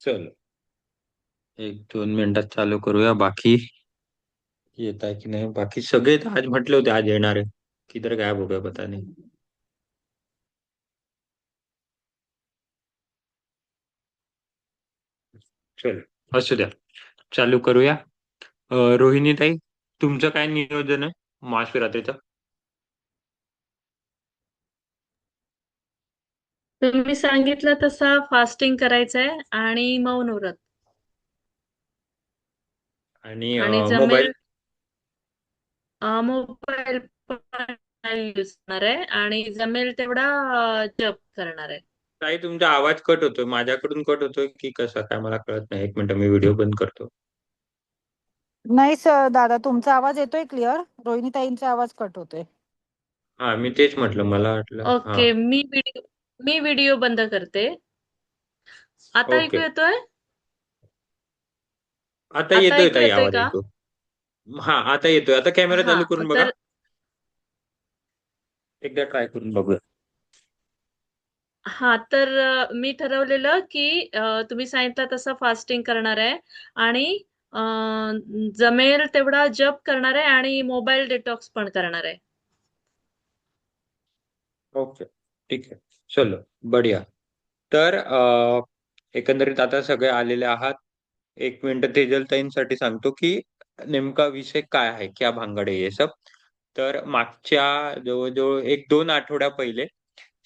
चल, 1-2 मिनिटात चालू करूया. बाकी येत आहे की नाही? बाकी सगळे तर आज म्हटले होते आज येणार आहे. किधर गायब हो गए पता नहीं. चल, असू द्या. चालू करूया. रोहिणीताई, तुमचं काय नियोजन आहे महाशिवरात्रीचं? तुम्ही सांगितलं तसा फास्टिंग करायचंय आणि मौन व्रत. आणि आणि मोबाईल? जमेल मोबाईल पण नाही यूज करणार आहे आणि जमेल तेवढा जप करणार आहे. ताई, तुमचा आवाज कट होतोय. माझ्याकडून कट होतोय की कसा काय मला कळत नाही. 1 मिनिट, मी व्हिडिओ बंद करतो. नाही सर दादा, तुमचा आवाज येतोय क्लिअर. रोहिणीताईंचा आवाज कट होतोय. हा, मी तेच म्हटलं. मला वाटलं हा. ओके, मी व्हिडिओ बंद करते. आता ऐकू ओके. येतोय? आता आता येतोय ऐकू ताई, येतोय आवाज का? ऐकू. हा, आता येतोय. आता कॅमेरा हा. चालू करून बघा. तर एकदा ट्राय करून बघूया. मी ठरवलेलं की तुम्ही सांगितलं तसं फास्टिंग करणार आहे आणि अ, जमेल तेवढा जप करणार आहे आणि मोबाईल डिटॉक्स पण करणार आहे. ओके, ठीक आहे. चलो, बढिया. तर एकंदरीत आता सगळे आलेले आहात. 1 मिनिट तेजलताईंसाठी सांगतो की नेमका विषय काय आहे, क्या भानगड आहे हे सब. तर मागच्या जवळजवळ 1-2 आठवड्या पहिले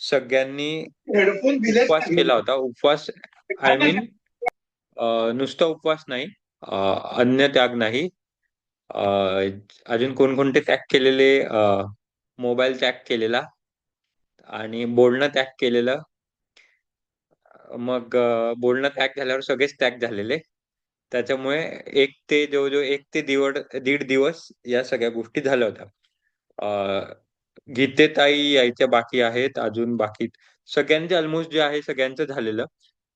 सगळ्यांनी उपवास केला होता. उपवास, आय मीन, नुसता उपवास नाही, अन्न त्याग नाही, अ, अजून कोणकोणते त्याग केलेले, मोबाईल त्याग केलेला आणि बोलणं त्याग केलेलं. मग बोलणं त्याग झाल्यावर सगळेच त्याग झालेले. त्याच्यामुळे जवळजवळ 1 ते दीड दिवस या सगळ्या गोष्टी झाल्या होत्या. अ, गीतेताई यायच्या बाकी आहेत, अजून बाकी सगळ्यांचे ऑलमोस्ट जे आहे सगळ्यांचं झालेलं.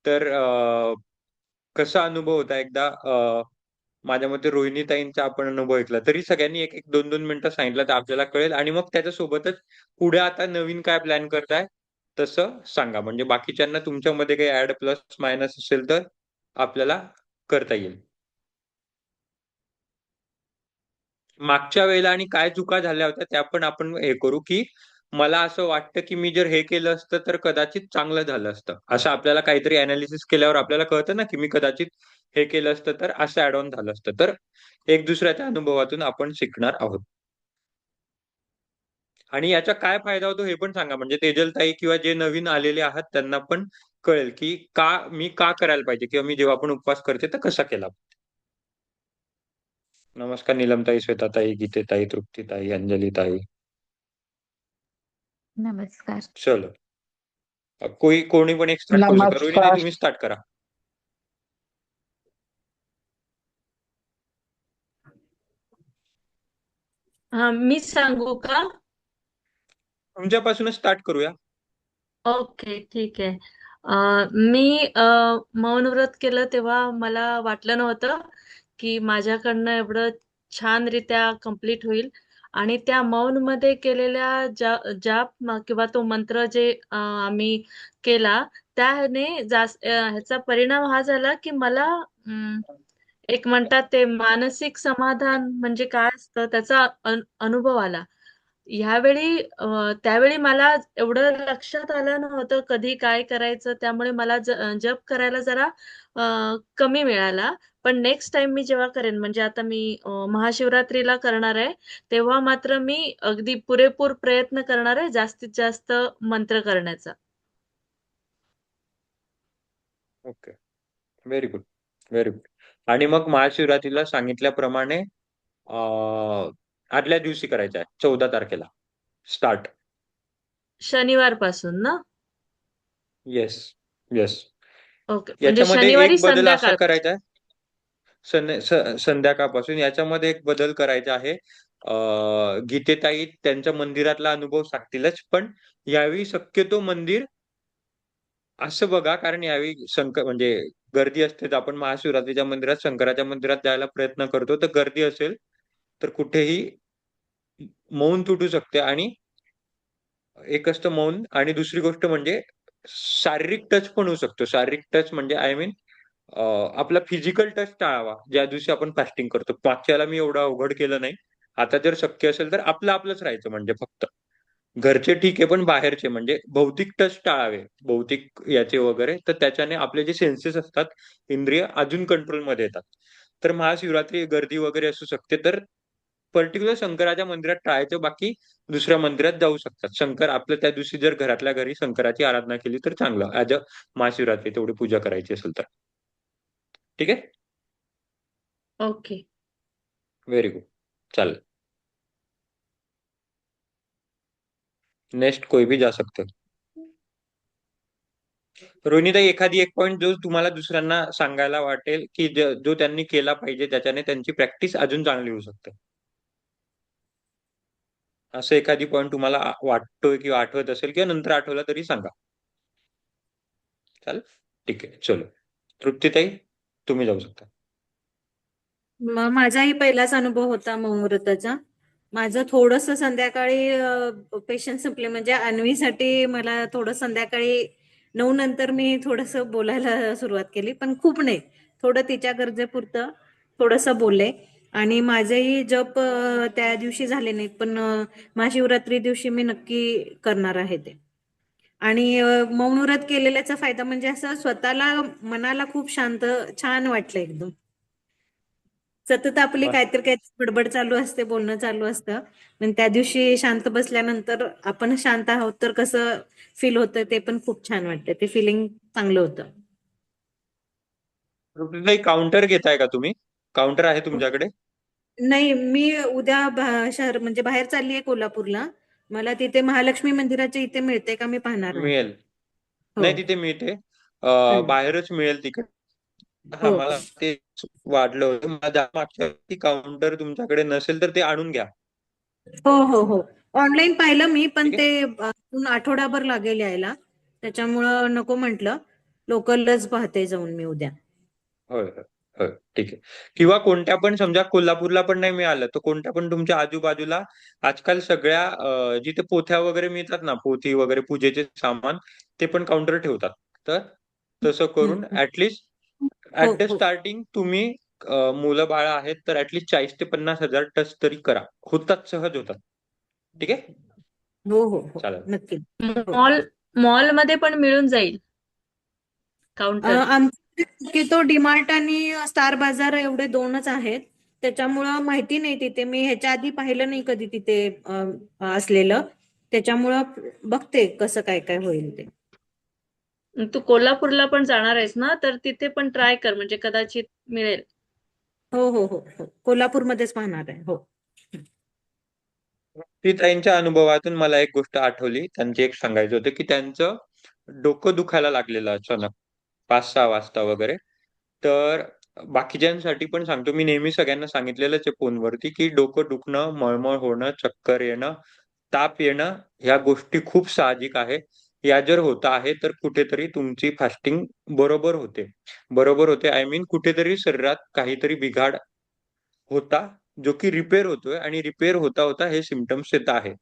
तर कसा अनुभव होता एकदा, माझ्या मते रोहिणीताईंचा आपण अनुभव ऐकला, तरी सगळ्यांनी एक एक 2-2 मिनिटं सांगितलं तर आपल्याला कळेल. आणि मग त्याच्यासोबतच पुढे आता नवीन काय प्लॅन करताय तसं सांगा, म्हणजे बाकीच्यांना तुमच्यामध्ये काही ऍड प्लस मायनस असेल तर आपल्याला करता येईल. मागच्या वेळेला आणि काय चुका झाल्या होत्या त्या पण आपण हे करू, की मला असं वाटतं की मी जर हे केलं असतं तर कदाचित चांगलं झालं असतं, असं आपल्याला काहीतरी अनालिसिस केल्यावर आपल्याला कळतं ना, की मी कदाचित हे केलं असतं तर असं ऍड ऑन झालं असतं. तर एक दुसऱ्याच्या अनुभवातून आपण शिकणार आहोत. आणि याचा काय फायदा होतो हे पण सांगा, म्हणजे तेजलताई किंवा जे नवीन आलेले आहात त्यांना पण कळेल की मी का करायला पाहिजे, किंवा मी जेव्हा आपण उपवास करते तर कसा केला. नमस्कार नीलमताई, श्वेताताई, गीतेताई, तृप्तीताई, अंजलीताई. नमस्कार. चलो, कोणी पण एक स्टार्ट करू शकता. रोहिणी ताई, नमस्कार. तुम्ही स्टार्ट करा. हा, मी सांगू का? तुमच्यापासूनच स्टार्ट करूया. ओके, ठीक आहे. मी मौन व्रत केलं तेव्हा मला वाटलं नव्हतं की माझ्याकडनं एवढं छानरित्या कंप्लीट होईल. आणि त्या मौनमध्ये केलेल्या जाप किंवा तो मंत्र जे आम्ही केला, त्याने ह्याचा परिणाम हा झाला की मला एक म्हणतात ते मानसिक समाधान म्हणजे काय असतं त्याचा अनुभव आला. ह्यावेळी त्यावेळी मला एवढं लक्षात आलं नव्हतं कधी काय करायचं, त्यामुळे मला जप करायला जरा कमी मिळाला. पण नेक्स्ट टाइम मी जेव्हा करेन, म्हणजे आता मी महाशिवरात्रीला करणार आहे, तेव्हा मात्र मी अगदी पुरेपूर प्रयत्न करणार आहे जास्तीत जास्त मंत्र करण्याचा. Okay, very good, very good. आणि मग महाशिवरात्रीला सांगितल्याप्रमाणे आदल्या दिवशी करायचं आहे, 14 तारखेला स्टार्ट. शनिवार पासून ना? Yes, yes. ओके, म्हणजे याच्यामध्ये शनिवारी एक बदल असा संध्याकाळ. करायचा आहे. संध्याकाळपासून याच्यामध्ये एक बदल करायचा आहे. गीतेताई त्यांच्या मंदिरातला अनुभव सांगतीलच, पण यावेळी शक्यतो मंदिर असं बघा, कारण यावेळी म्हणजे गर्दी असते. तर आपण महाशिवरात्रीच्या मंदिरात, शंकराच्या मंदिरात जायला प्रयत्न करतो, तर गर्दी असेल तर कुठेही मौन तुटू शकते. आणि एक असतं मौन, आणि दुसरी गोष्ट म्हणजे शारीरिक टच पण होऊ शकतो. शारीरिक टच म्हणजे आय मीन आपला फिजिकल टच टाळावा ज्या दिवशी आपण फास्टिंग करतो. मागच्याला मी एवढं अवघड केलं नाही. आता जर शक्य असेल तर आपलं आपलंच राहायचं, म्हणजे फक्त घरचे ठीक आहे, पण बाहेरचे म्हणजे भौतिक टच टाळावे, भौतिक याचे वगैरे. तर त्याच्याने आपले जे सेन्सेस असतात, इंद्रिय अजून कंट्रोलमध्ये येतात. तर महाशिवरात्री गर्दी वगैरे असू शकते, तर पर्टिक्युलर शंकराच्या मंदिरात टाळायचं, बाकी दुसऱ्या मंदिरात जाऊ शकतात. शंकर आपलं त्या दिवशी जर घरातल्या घरी शंकराची आराधना केली तर चांगलं, ऍज अ महाशिवरात्री तेवढी पूजा करायची असेल तर. ठीक है। ओके. Very good. चल, नेक्स्ट कोई भी जा सकते हो। रोहिणीताई, एखादी एक पॉइंट जो तुम्हाला दुसऱ्यांना सांगायला वाटेल की जो त्यांनी केला पाहिजे, त्याच्याने त्यांची प्रॅक्टिस अजून चांगली होऊ शकते, असं एखादी पॉइंट तुम्हाला वाटतोय किंवा आठवत असेल, किंवा नंतर आठवला तरी सांगा. चालेल, ठीक आहे, चलो. तृप्तीताई, तुम्ही जाऊ शकता. माझाही पहिलाच अनुभव होता मौनव्रताचा. माझं थोडस संध्याकाळी पेशंट संपले, म्हणजे अन्वीसाठी मला थोडं संध्याकाळी 9 नंतर मी थोडस बोलायला सुरुवात केली, पण खूप नाही, थोडं तिच्या गरजेपुरतं थोडस बोलले. आणि माझेही जप त्या दिवशी झाले नाहीत, पण महाशिवरात्री दिवशी मी नक्की करणार आहे ते. आणि मौनव्रत केलेल्याचा फायदा म्हणजे असं स्वतःला, मनाला खूप शांत, छान वाटलं एकदम. सतत आपली मस्त. काहीतरी काहीतरी बडबड चालू असते, बोलणं चालू असतं, पण त्या दिवशी शांत बसल्यानंतर आपण शांत आहोत तर कसं फील होतं ते पण खूप छान वाटतं, ते फिलिंग चांगलं होतं. तृप्तीताई, काउंटर घेताय का तुम्ही? काउंटर आहे तुमच्याकडे? नाही, मी उद्या शहर म्हणजे बाहेर चालली आहे कोल्हापूरला. मला तिथे महालक्ष्मी मंदिराच्या इथे मिळते का, मी पाहणार आहे. मिळेल. हो. नाही, तिथे मिळते. हम्म. बाहेरच मिळेल तिकडे. हा, हो मला ते वाटलं होतं. माझ्या मागच्या वेळी काउंटर तुमच्याकडे नसेल तर ते आणून घ्या. हो हो हो, ऑनलाईन पाहिलं मी, पण ठीक ते आहे. आठवडाभर लागेल यायला, त्याच्यामुळं नको म्हटलं, लोकलच पाहते जाऊन मी उद्या. होय होय होय, ठीक आहे. किंवा कोणत्या पण, समजा कोल्हापूरला पण नाही मिळालं तर कोणत्या पण तुमच्या आजूबाजूला आजकाल सगळ्या जिथे पोथ्या वगैरे मिळतात ना, पोथी वगैरे पूजेचे सामान, ते पण काउंटर ठेवतात. तर तसं करून हम्म. ऍटलिस्ट हो ऍट द हो स्टार्टिंग तुम्ही, मुलं बाळ आहेत तर ऍटलिस्ट 40,000 ते 50,000 टच तरी करा. होतात, सहज होतात. ठीक आहे, हो हो हो, चालेल. नक्की. हो. मॉल मॉल मध्ये पण मिळून जाईल काउंटर. आमच्या तो डीमार्ट आणि स्टार बाजार एवढे दोनच आहेत, त्याच्यामुळं माहिती नाही तिथे, मी ह्याच्या आधी पाहिलं नाही कधी तिथे असलेलं, त्याच्यामुळं बघते कसं काय काय होईल ते. तू कोल्हापूरला पण जाणार आहेस ना, तर तिथे पण ट्राय कर, म्हणजे कदाचित मिळेल. हो हो हो हो, कोल्हापूरमध्येच पाहणार आहे. हो. ती ताईंच्या अनुभवातून मला एक गोष्ट आठवली. त्यांचे एक सांगायचं होतं की त्यांचं डोकं दुखायला लागलेलं अचानक 5-6 वाजता वगैरे. तर बाकीच्यांसाठी पण सांगतो, मी नेहमी सगळ्यांना सांगितलेलंच आहे फोनवरती, की डोकं दुखणं, मळमळ होणं, चक्कर येणं, ताप येणं, ह्या गोष्टी खूप साहजिक आहे. या जर होत आहे तर कुठेतरी तुमची फास्टिंग बरोबर होते. बरोबर होते, आय मीन कुठेतरी शरीरात काहीतरी बिघाड होता, जो की रिपेअर होतोय, आणि रिपेअर होता होता हे सिम्पटम्स येत आहे.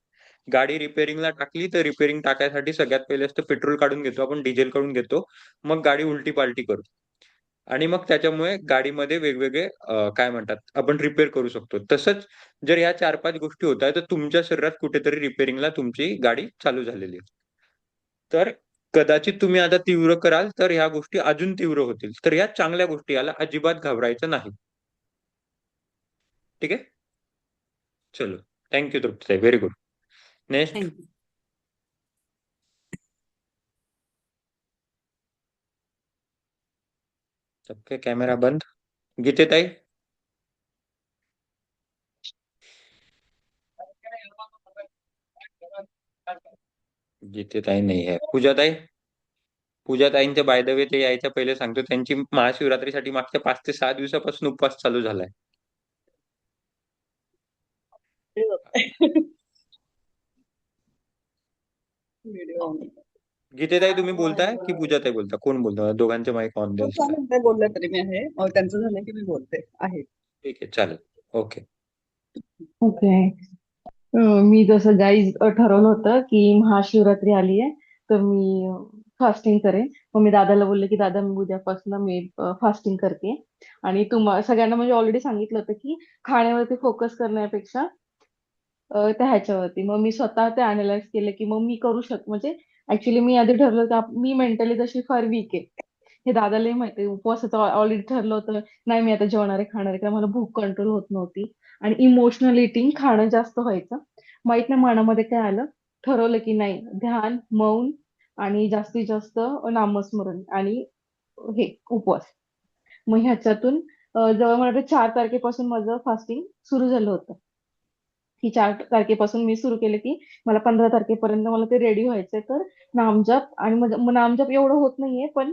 गाडी रिपेअरिंगला टाकली तर रिपेअरिंग टाकायसाठी सगळ्यात पहिले असतं पेट्रोल काढून घेतो आपण, डिझेल काढून घेतो, मग गाडी उलटी पालटी करतो. आणि मग त्याच्यामुळे गाडीमध्ये वेगवेगळे काय म्हणतात, आपण रिपेअर करू शकतो. तसंच जर ह्या 4-5 गोष्टी होत आहेत तर तुमच्या शरीरात कुठेतरी रिपेअरिंगला तुमची गाडी चालू झालेली आहे. तर कदाचित तुम्ही आता तीव्र कराल तर ह्या गोष्टी अजून तीव्र होतील. तर ह्या चांगल्या गोष्टी, याला अजिबात घाबरायचं नाही. ठीक आहे, चलो. थँक्यू तृप्ती, व्हेरी गुड. नेक्स्ट. थँक्यू. सबके कॅमेरा बंद. गीतेताई. गीतेताई नाही आहे. पूजाताई. पूजाताईंच्या बाय द वे, ते यायच्या पहिले सांगतो, त्यांची महाशिवरात्रीसाठी मागच्या 5 ते 6 दिवसापासून उपवास चालू झालाय. व्हिडिओ गीतेताई, तुम्ही बोलताय की पूजाताई बोलता? कोण बोलता? दोघांचे माईक ऑन हो, दिसतात. चालेल, ते बोलले तरी मी आहे. त्यांचं झालं की मी बोलते आहे. ठीक आहे, चालेल. ओके. ओके. मी जसं गाईज ठरवलं होतं की महाशिवरात्री आली आहे तर मी फास्टिंग करेन. मग मी दादाला बोलले की दादा मी उद्यापासून मी फास्टिंग करते. आणि तुम्हा सगळ्यांना म्हणजे ऑलरेडी सांगितलं होतं की खाण्यावरती फोकस करण्यापेक्षा त्या ह्याच्यावरती मग मी स्वतः ते अनालाइज केलं की मग मी करू म्हणजे ऍक्च्युली मी आधी ठरलं की मी मेंटली तशी फार वीक आहे. हे दादालाही माहिती आहे. उपवासाचं ऑलरेडी ठरलं होतं. नाही मी आता जेवणारे खाणारे कारण मला भूक कंट्रोल होत नव्हती. आणि इमोशनल इटिंग खाणं जास्त व्हायचं. माहित नाही मनामध्ये काय आलं. ठरवलं की नाही ध्यान, मौन आणि जास्तीत जास्त नामस्मरण आणि हे उपवास. मग ह्याच्यातून जवळ मला वाटतं 4 तारखेपासून माझं फास्टिंग सुरू झालं होतं. की 4 तारखेपासून मी सुरू केलं की मला 15 तारखेपर्यंत मला ते रेडी व्हायचंय. तर नामजप आणि नामजप एवढं होत नाहीये पण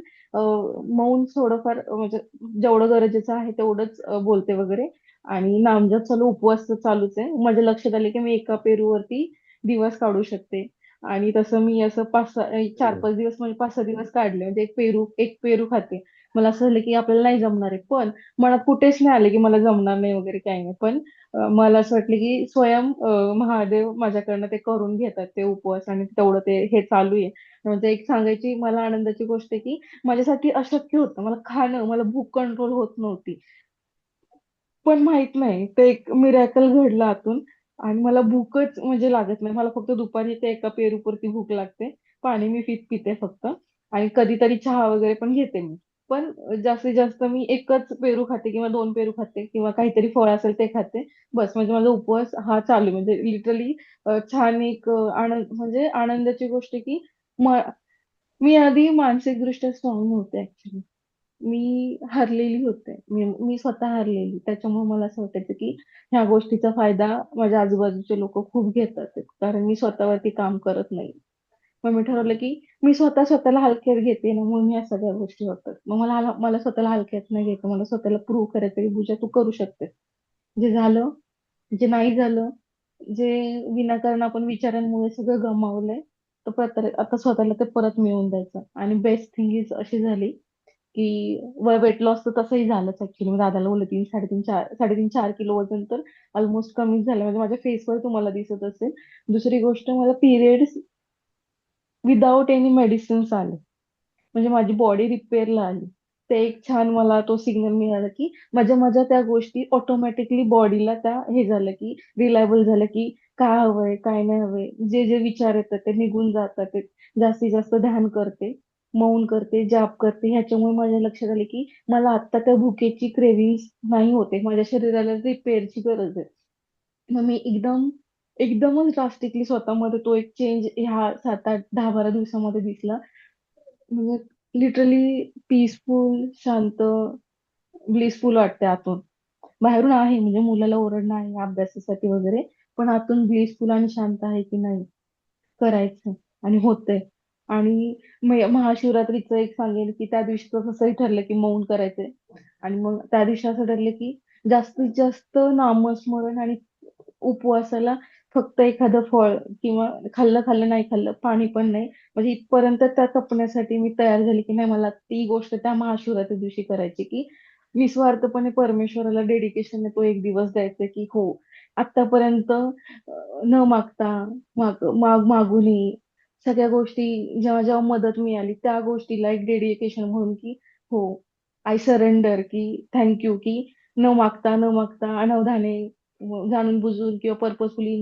मौन थोडंफार म्हणजे जेवढं गरजेचं आहे तेवढंच बोलते वगैरे. आणि नामजप चालू, उपवास तर चालूच आहे. माझ्या लक्षात आले की मी एका पेरूवरती दिवस काढू शकते. आणि तसं मी असं 4-5 दिवस म्हणजे 5-6 दिवस काढले. म्हणजे एक पेरू खाते. मला असं झालं की आपल्याला नाही जमणार आहे. पण मनात कुठेच नाही आले की मला जमणार नाही वगैरे काही नाही. पण मला असं वाटलं की स्वयं महादेव माझ्याकडनं ते करून घेतात ते उपवास आणि तेवढं ते हे चालू आहे. म्हणजे एक सांगायची मला आनंदाची गोष्ट आहे की माझ्यासाठी अशक्य होतं मला खाणं, मला भूक कंट्रोल होत नव्हती. पण माहित नाही ते एक मिरॅकल घडलं आतून. आणि मला भूकच म्हणजे लागत नाही. मला फक्त दुपारी ते एका पेरूपुरती भूक लागते. पाणी मी पिते फक्त. आणि कधीतरी चहा वगैरे पण घेते मी. पण जास्तीत जास्त मी एकच पेरू खाते किंवा 2 पेरू खाते किंवा काहीतरी फळ असेल ते खाते. बस म्हणजे माझा उपवास हा चालू आहे. म्हणजे लिटरली छान एक आनंद म्हणजे आनंदाची गोष्ट आहे की म- मी आधी मानसिकदृष्ट्या स्ट्रॉंग नव्हते ऍक्च्युली. मी हरलेली होते. मी स्वतः हरलेली. त्याच्यामुळे मला असं वाटायचं की ह्या गोष्टीचा फायदा माझ्या आजूबाजूचे लोक खूप घेतात आहेत. कारण मी स्वतःवरती काम करत नाही. मग मी ठरवलं की मी स्वतःला हलक्यात घेते ना म्हणून ह्या सगळ्या गोष्टी होतात. मग मला स्वतःला हलक्यात नाही घ्यायचं. मला स्वतःला प्रूव्ह करायचं की पूजा तू करू शकते. जे झालं, जे नाही झालं, जे विनाकारण आपण विचारांमुळे सगळं गमावलंय, तर आता स्वतःला ते परत मिळवून द्यायचं. आणि बेस्ट थिंग इज अशी झाली की वेट लॉस तर तसंही झालंच ऍक्च्युली. मी दादाला बोलले 3-3.5 4 किलो वजन तर ऑलमोस्ट कमीच झालं. म्हणजे माझ्या फेसवर तुम्हाला दिसत असेल. दुसरी गोष्ट मला पिरियड्स विदाऊट एनी मेडिसिन्स आले. म्हणजे माझी बॉडी रिपेअरला आली. ते एक छान मला तो सिग्नल मिळाला की माझ्या माझ्या त्या गोष्टी ऑटोमॅटिकली बॉडीला त्या हे झालं की रिलायबल झालं की काय हवंय काय नाही हवंय. जे जे विचार येतात ते निघून जातात. ते जास्तीत जास्त ध्यान करते, मौन करते, जाप करते. ह्याच्यामुळे माझ्या लक्षात आले की मला आता त्या भुकेची क्रेविंग नाही होते. माझ्या शरीराला रिपेअरची गरज आहे. मग मी एकदमच ड्रास्टिकली स्वतःमध्ये तो एक चेंज ह्या 7-8-10-12 दिवसामध्ये दिसला. म्हणजे लिटरली पीसफुल, शांत, ब्लिसफुल वाटते आतून. बाहेरून आहे म्हणजे मुलाला ओरडणं आहे अभ्यासासाठी वगैरे. पण आतून ब्लिसफुल आणि शांत आहे की नाही करायचं आणि होतंय. आणि महाशिवरात्रीचं एक सांगेल की त्या दिवशी तर तसंही ठरलं की मौन करायचंय. आणि मग त्या दिवशी असं ठरलं की जास्तीत जास्त नामस्मरण आणि उपवासाला फक्त एखादं फळ किंवा खाल्लं खाल्लं नाही खाल्लं पाणी पण नाही. म्हणजे इथपर्यंत त्या तपण्यासाठी मी तयार झाली की नाही मला ती गोष्ट त्या महाशिवरात्री दिवशी करायची की निस्वार्थपणे परमेश्वराला डेडिकेशनने तो एक दिवस द्यायचा की हो आतापर्यंत न मागता मागूनही सगळ्या गोष्टी जेव्हा जेव्हा मदत मिळाली त्या गोष्टीला एक डेडिकेशन म्हणून की हो आय सरेंडर की थँक्यू की न मागता अनावधाने जाणून बुजून किंवा पर्पजफुली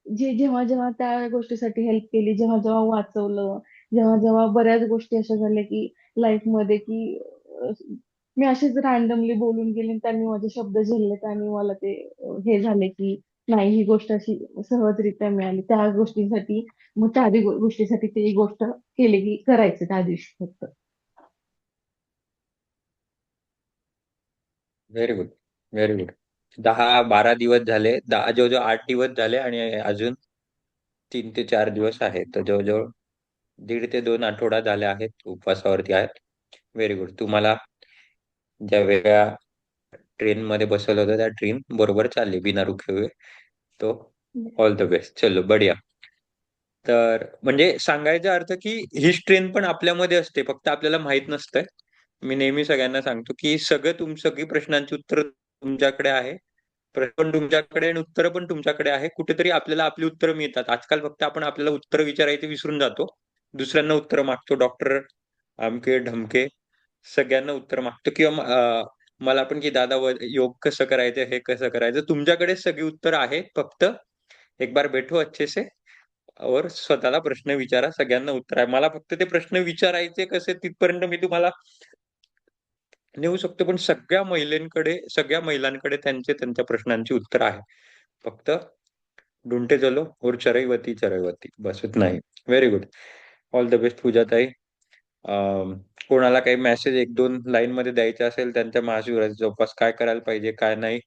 जेव्हा जेव्हा त्या गोष्टीसाठी हेल्प केली, जेव्हा जेव्हा वाचवलं, जेव्हा जेव्हा बऱ्याच गोष्टी अशा झाल्या की लाईफ मध्ये की अ, मी असेच रॅन्डमली बोलून गेले आणि त्यांनी माझे शब्द झेललेत आणि मला ते हे झाले की नाही ही गोष्ट अशी सहजरित्या मिळाली. त्या गोष्टीसाठी मग त्या आधी गोष्टीसाठी ती गोष्ट केली की करायचं त्या दिवशी फक्त. Very good, very good. 10-12 दिवस झाले, जवळजवळ 8 दिवस झाले आणि अजून 3 ते 4 दिवस आहेत. तर जवळजवळ 1.5 ते 2 आठवडा झाले आहेत उपवासावरती आहेत. Very good. तुम्हाला ज्या वेळा ट्रेन मध्ये बसवलं होतं त्या ट्रेन बरोबर चालली बिना रुके हुए. तो ऑल द बेस्ट. चलो बढिया. तर म्हणजे सांगायचा अर्थ की ही स्ट्रेंथ पण आपल्यामध्ये असते, फक्त आपल्याला माहित नसतंय. मी नेहमी सगळ्यांना सांगतो की सगळी प्रश्नांची उत्तर तुमच्याकडे आहे. प्रश्न पण तुमच्याकडे आणि उत्तर पण तुमच्याकडे आहे. कुठेतरी आपल्याला आपली उत्तरं मिळतात. आजकाल फक्त आपण आपल्याला उत्तर विचारायचे विसरून जातो. दुसऱ्यांना उत्तर मागतो, डॉक्टर अमके ढमके सगळ्यांना उत्तर मागतो, किंवा मला पण की दादा योग कसं करायचं, हे कसं करायचं. तुमच्याकडे सगळी उत्तर आहेत, फक्त एक बार बैठो अच्छे से और स्वतःला प्रश्न विचारा. सगळ्यांना उत्तर आहे. मला फक्त ते प्रश्न विचारायचे कसे तिथपर्यंत मी तुम्हाला नेऊ शकतो, पण सगळ्या महिलांकडे त्यांच्या प्रश्नांची उत्तर आहे. फक्त ढूंढते चलो और चरैवती चरैवती, बस इतना ही. Very good. All the best पूजाताई. कोणाला काही मेसेज एक दोन लाईन मध्ये द्यायचे असेल त्यांच्या महाशिवरात्रीचा उपवास काय करायला पाहिजे काय नाही,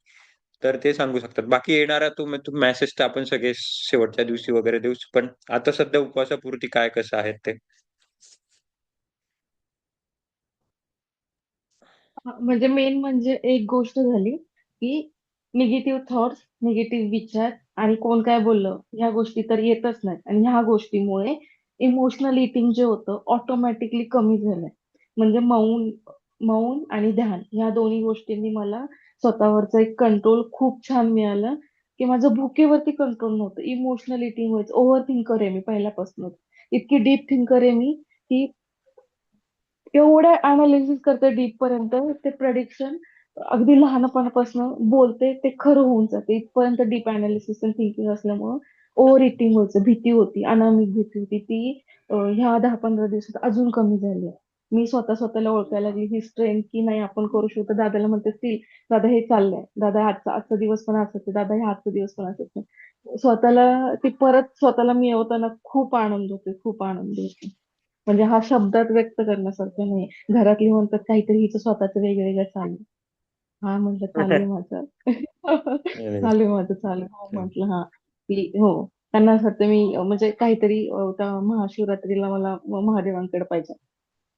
तर ते सांगू शकतात. बाकी येणारा तुम्ही मेसेज तर आपण सगळे शेवटच्या दिवशी वगैरे देऊ, पण आता सध्या उपवासापुरती काय कसं आहे ते. म्हणजे मेन म्हणजे एक गोष्ट झाली की निगेटिव्ह थॉट्स, निगेटिव्ह विचार आणि कोण काय बोललं ह्या गोष्टी तर येतच नाहीत, आणि ह्या गोष्टीमुळे इमोशनल इटिंग जे होतं ऑटोमॅटिकली कमी झालंय. म्हणजे मौन मौन आणि ध्यान ह्या दोन्ही गोष्टींनी मला स्वतःवरचा एक कंट्रोल खूप छान मिळालं, की माझं भुकेवरती कंट्रोल नव्हतं, इमोशनल इटिंग व्हायचं. ओव्हर थिंकर आहे मी पहिल्यापासून, इतकी डीप थिंकर आहे मी की एवढं अनालिसिस करते डीप पर्यंत, ते प्रेडिक्शन अगदी लहानपणापासून बोलते ते खरं होऊन जाते इथपर्यंत डीप अनालिसिस आणि थिंकिंग असल्यामुळं ओव्हर इटिंग व्हायचं, भीती होती, अनामिक भीती होती ती ह्या 10-15 दिवसात अजून कमी झाली आहे. मी स्वतःला ओळखायला लागली ही स्ट्रेंथ की नाही आपण करू शकतो. दादाला म्हणते "See, दादा हे चाललंय, दादा आजचा दिवस पण असंच आहे, दादा हे आजचा दिवस पण असंच आहे." स्वतःला मिळवताना खूप आनंद होतो, खूप आनंद होतो. म्हणजे हा शब्दात व्यक्त करण्यासारखं नाही. घरातली म्हणतात काहीतरी हिचं स्वतःचं वेगवेगळं चालू. हा म्हटलं चालू आहे माझं. चालू आहे माझं, चालू आहे. हो म्हटलं हा. हो. त्यांना असं वाटतं मी म्हणजे काहीतरी त्या महाशिवरात्रीला मला महादेवांकडे पाहिजे.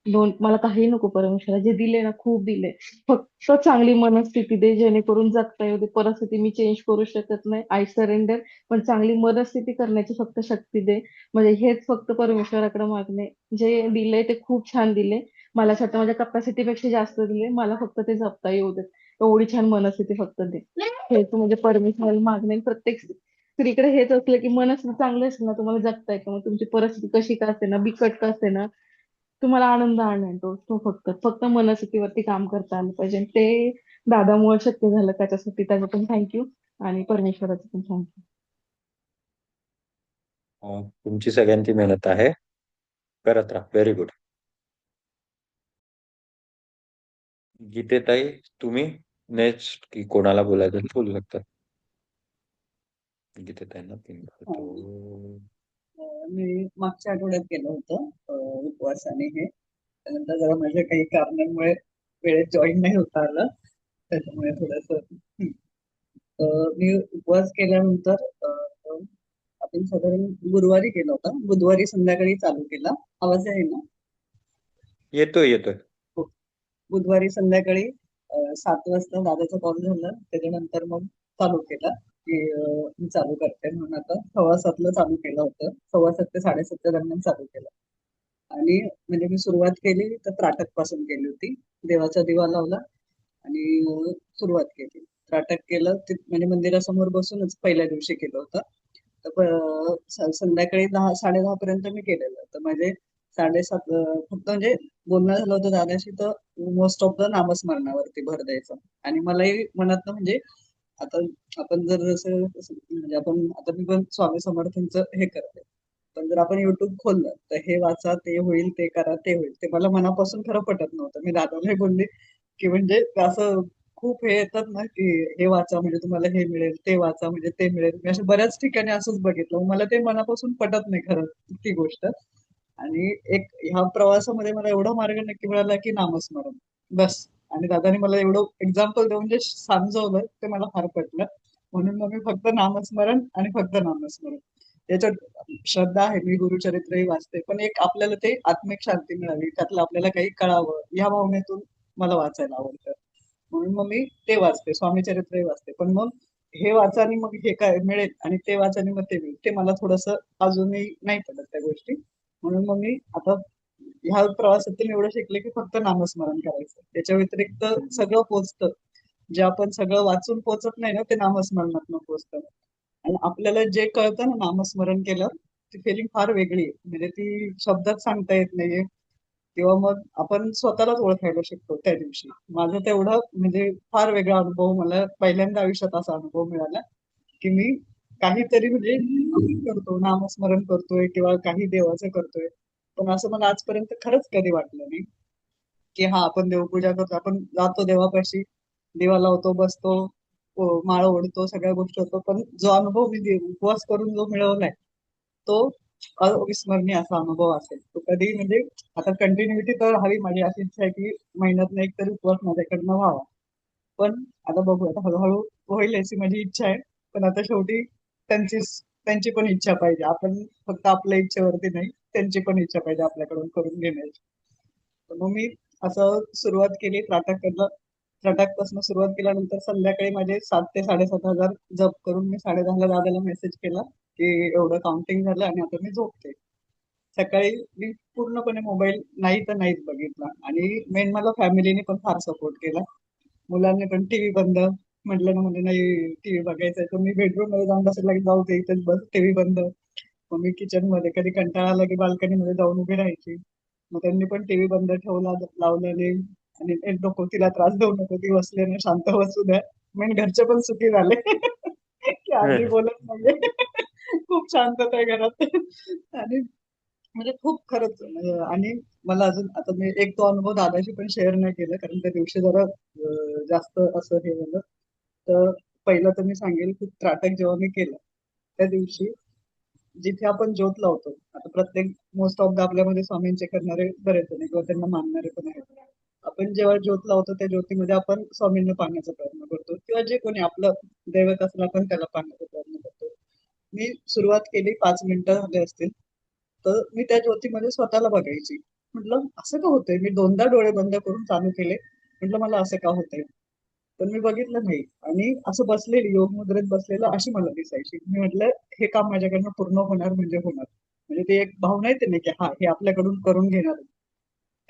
मला काही नको परमेश्वरा, जे दिले ना खूप दिले. फक्त चांगली मनस्थिती दे जेणेकरून जगता येऊ दे. परिस्थिती मी चेंज करू शकत नाही, आय सरेंडर. पण चांगली मनस्थिती करण्याची फक्त शक्ती दे. म्हणजे हेच फक्त परमेश्वराकडे मागणे. जे दिले ते खूप छान दिले. मला असं वाटतं माझ्या कपॅसिटी पेक्षा जास्त दिले. मला फक्त ते जपता येऊ दे. एवढी छान मनस्थिती फक्त दे. हेच म्हणजे परमेश्वराला मागणे. प्रत्येक स्त्रीकडे हेच असलं की मनस्थिती चांगली असेल ना तुम्हाला जगता येतं. मग तुमची परिस्थिती कशी का असे ना, बिकट का असे ना, तुम्हाला आनंद आणतो तो. फक्त फक्त मनस्थितीवरती काम करता आलं पाहिजे. आणि ते दादामुळे शक्य झालं, त्याच्यासाठी त्याचं पण थँक्यू आणि परमेश्वराचं पण थँक्यू. तुमची सगळ्यांची मेहनत आहे, करत राहा. Very good. गीतेताई, तुम्ही नेक्स्ट की कोणाला बोलायचं ते बोलू शकतात. गीतेताईंना पिन करतो. मी मागच्या आठवड्यात केलं होतं उपवासाने हे. त्यानंतर जरा माझ्या काही कारणांमुळे वेळेत जॉईन नाही होता आलं, त्याच्यामुळे थोडस मी उपवास केल्यानंतर आपण साधारण गुरुवारी केला होता. बुधवारी संध्याकाळी चालू केला. आवाज आहे ना? येतोय येतोय. हो. बुधवारी संध्याकाळी 7 वाजता दादाचा कॉल झाला. त्याच्यानंतर मग चालू केला की मी चालू करते म्हणून. आता 6:15ला चालू केलं होतं. 6:15 ते 7:30च्या दरम्यान चालू केलं. आणि म्हणजे मी सुरुवात केली तर त्राटक पासून केली होती. देवाचा दिवा लावला आणि सुरुवात केली. त्राटक केलं ते म्हणजे मंदिरासमोर बसूनच पहिल्या दिवशी केलं होतं. तर संध्याकाळी 10-10:30 पर्यंत मी केलेलं. तर म्हणजे 7:30 फक्त म्हणजे बोलणं झालं होतं दादाशी, तर मोस्ट ऑफ द नामस्मरणावरती भर द्यायचं. आणि मलाही मनात म्हणजे आता आपण जर म्हणजे आपण आता मी पण स्वामी समर्थांचं हे करते. पण जर आपण युट्यूब खोललं तर हे वाचा ते होईल, ते करा ते होईल, ते मला मनापासून खरं पटत नव्हतं. मी दादाला बोलले की म्हणजे असं खूप हे येतात ना की हे वाचा म्हणजे तुम्हाला हे मिळेल, ते वाचा म्हणजे ते मिळेल. मी असं बऱ्याच ठिकाणी असंच बघितलं. मला ते मनापासून पटत नाही खरं ती गोष्ट. आणि एक ह्या प्रवासामध्ये मला एवढा मार्ग नक्की मिळाला की नामस्मरण बस. आणि दादाने मला एवढं एक्झाम्पल देऊन जे समजवलं ते मला फार पटलं. म्हणून मग मी फक्त नामस्मरण आणि फक्त नामस्मरण. त्याच्यात श्रद्धा आहे, मी गुरुचरित्रही वाचते, पण एक आपल्याला ते आत्मिक शांती मिळावी, त्यातलं आपल्याला काही कळावं या भावनेतून मला वाचायला आवडतं. म्हणून मग मी ते वाचते, स्वामी चरित्रही वाचते. पण मग हे वाचाने मग हे काय मिळेल आणि ते वाचाने मग ते मिळेल, ते मला थोडस अजूनही नाही पडत त्या गोष्टी. म्हणून मग मी आता ह्या प्रवासातून एवढं शिकले की फक्त नामस्मरण करायचं. त्याच्या व्यतिरिक्त सगळं पोचतं. जे आपण सगळं वाचून पोचत नाही ना, ते नामस्मरणातनं पोचतं. आणि आपल्याला जे कळतं ना नामस्मरण केलं, ती फिलिंग फार वेगळी आहे. म्हणजे ती शब्दात सांगता येत नाहीये किंवा मग आपण स्वतःलाच ओळखायला शिकतो त्या दिवशी. माझं तेवढं म्हणजे फार वेगळा अनुभव मला पहिल्यांदा आयुष्यात असा अनुभव मिळाला, की मी काहीतरी म्हणजे आपण करतो, नामस्मरण करतोय किंवा काही देवाचं करतोय. पण असं मला आजपर्यंत खरंच कधी वाटलं नाही, की हा आपण देवपूजा करतो, आपण जातो देवापाशी, दिवा लावतो, बसतो, माळ ओढतो, सगळ्या गोष्टी होतो. पण जो अनुभव मी उपवास करून जो मिळवलाय, तो अविस्मरणीय असा अनुभव असेल. तो कधी म्हणजे आता कंटिन्युटी तर हवी, माझी अशी इच्छा आहे की महिन्यातनं एक तरी उपवास माझ्याकडनं व्हावा. पण आता बघू, आता हळूहळू होईल अशी माझी इच्छा आहे. पण आता शेवटी त्यांची त्यांची पण इच्छा पाहिजे. आपण फक्त आपल्या इच्छेवरती नाही, त्यांची पण इच्छा पाहिजे आपल्याकडून करून घेण्याची. तर मग मी असं सुरुवात केली त्राटकला. त्राटकपासून सुरुवात केल्यानंतर संध्याकाळी माझे 7,000 ते 7,500 जप करून मी 10:30ला दादाला मेसेज केला की एवढं काउंटिंग झालं आणि आता मी झोपते. सकाळी मी पूर्णपणे मोबाईल नाही तर नाहीच बघितला. आणि मेन मला फॅमिलीने पण फार सपोर्ट केला. मुलांनी पण टीव्ही बंद म्हटलं ना, म्हणजे नाही टीव्ही बघायचंय तर मी बेडरूम मध्ये जाऊन बसायला की जाऊ दे इथेच बस, टीव्ही बंद. मग मी किचन मध्ये कधी कंटाळा आला की बाल्कनी मध्ये जाऊन उभी राहायची. मग त्यांनी पण टीव्ही बंद ठेवला, लावलेले. आणि "ए नको, तिला त्रास देऊ नको, ती बसली ना, शांत बसू द्या." मेन घरचे पण सुखी झाले की आजी बोलत नाहीये. खूप शांतता आहे घरात. आणि म्हणजे खूप खरंच आणि मला अजून आता मी एक तो अनुभव दादाशी पण शेअर नाही केला, कारण त्या दिवशी जरा जास्त असं हे झालं. तर पहिलं तर मी सांगेल की त्राटक जेव्हा मी केलं त्या दिवशी जिथे आपण ज्योत लावतो, आता प्रत्येक मोस्ट ऑफ द आपल्यामध्ये स्वामींचे करणारे बरेच जण आहे किंवा त्यांना मानणारे पण आहेत. आपण जेव्हा ज्योत लावतो त्या ज्योतीमध्ये आपण स्वामींना पाहण्याचा प्रयत्न करतो किंवा जे कोणी आपलं दैवत असेल आपण त्याला पाहण्याचा प्रयत्न करतो. मी सुरुवात केली, 5 मिनिटं झाले असतील, तर मी त्या ज्योतीमध्ये स्वतःला बघायची. म्हटलं असं का होतंय, मी दोनदा डोळे बंद करून चालू केले. म्हटलं मला असं का होतंय, पण मी बघितलं नाही. आणि असं बसलेली योग मुद्रेत बसलेलं अशी मला दिसायची. मी म्हटलं हे काम माझ्याकडनं पूर्ण होणार म्हणजे होणार. म्हणजे ते एक भावना येते ना की हा हे आपल्याकडून करून घेणार.